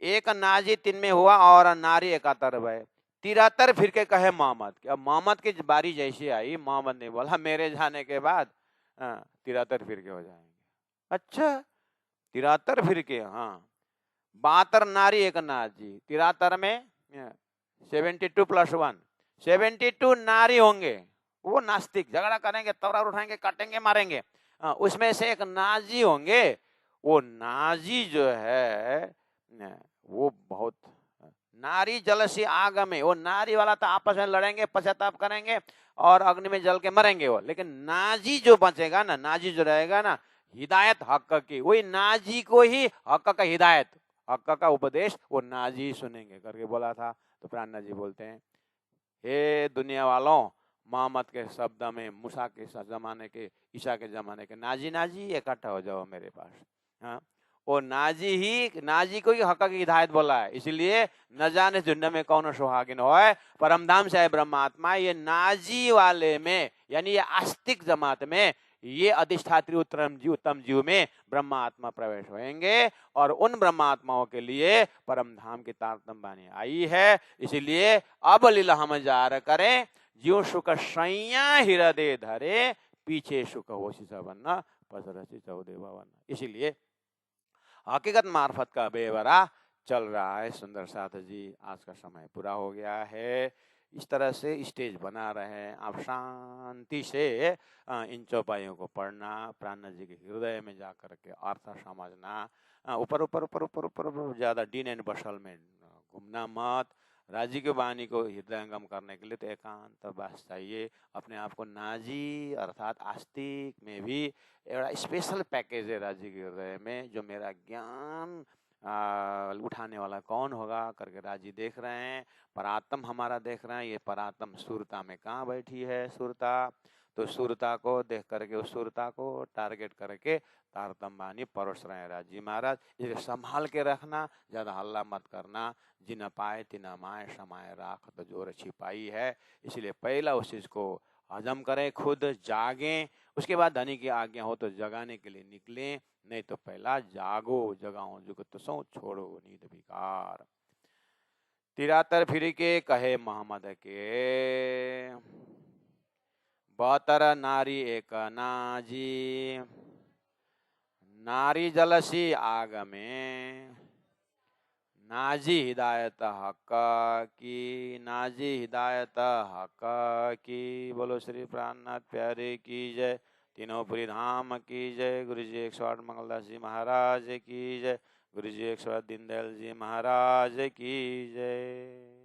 1 नाजी 3 में हुआ और नारी 71 भय। 73 फिर के कहे मोहम्मद के। अब मोहम्मद की बारी जैसी आई, मोहम्मद ने बोला मेरे जाने के बाद 73 फिर के हो जाएंगे। अच्छा 73 फिर के, हाँ 72 नारी 1 नाजी, 73 में 72 + 1 72 नारी होंगे। वो नास्तिक झगड़ा करेंगे, तलवार उठाएंगे, काटेंगे, मारेंगे। उसमें से 1 नाजी होंगे। वो नाजी जो है वो बहुत नारी जलसी आग में, वो नारी वाला तो आपस में लड़ेंगे, पश्चाताप करेंगे और अग्नि में जल के मरेंगे वो। लेकिन नाजी जो बचेगा ना, नाजी जो रहेगा ना, हिदायत हक की, वही नाजी को ही हक का हिदायत, हक का उपदेश वो नाजी सुनेंगे करके बोला था। तो प्राणनाथ जी बोलते हैं, हे दुनिया वालों, मोहम्मद के शब्द में, मूसा के जमाने के, ईसा के जमाने के नाजी नाजी इकट्ठा हो जाओ मेरे पास। हाँ, वो नाजी को ही हक की हिदायत बोला है। इसलिए न जाने झुंड में कौन सुहागिन होए, परमधाम से है ब्रह्मात्मा। ये नाजी वाले में, यानी ये आस्तिक जमात में, ये अधिष्ठात्री उत्तम जीव में ब्रह्मात्मा प्रवेश होंगे। और उन ब्रह्मात्माओं के लिए परम धाम की तारतम्य बानी आई है। इसलिए अब लीला हम जार करें, जीव सुख सैया हृदय धरे, पीछे सुख होशी बनना पसरसी चौदेवा बनना। इसीलिए हकीकत मार्फत का बेवरा चल रहा है। सुंदर साथ जी, आज का समय पूरा हो गया है। इस तरह से स्टेज बना रहे हैं। आप शांति से इन चौपाइयों को पढ़ना, प्राणनाथ जी के हृदय में जा करके अर्थ समझना, ऊपर ऊपर ऊपर ऊपर ऊपर ज़्यादा डीन एंड बशल में घूमना मत। राजी की वाणी को हृदयंगम करने के लिए तो एकांत बस चाहिए। अपने आप को नाजी अर्थात आस्तिक में भी एउटा स्पेशल पैकेज है राजी के हृदय में, जो मेरा ज्ञान उठाने वाला कौन होगा करके राजी देख रहे हैं। परात्म हमारा देख रहे हैं, ये परात्म सुरता में कहाँ बैठी है सुरता। तो सुरता को देख करके उस सुरता को टारगेट करके तारतम वाणी परोस रहे हैं राजी महाराज। इसे संभाल के रखना, ज़्यादा हल्ला मत करना। जिन पाए तिन माए समाए राख तो जोर छिपाई है। इसलिए पहला उस चीज़ को हजम करें, खुद जागें, उसके बाद धनी की आज्ञा हो तो जगाने के लिए निकलें, नहीं तो पहला जागो। जगाओ जुगत सो छोड़ो नींद विकार। तिरातर फिर के कहे मोहम्मद के, बतर नारी एक नाजी, नारी जलसी आग में, नाजी हिदायत हक की, नाजी हिदायत हक की। बोलो श्री प्राणनाथ प्यारे की जय। तीनों पुरी धाम की जय। गुरु जी 108 मंगलदास जी महाराज की जय। गुरु जी 108 दीनदयाल जी महाराज की जय।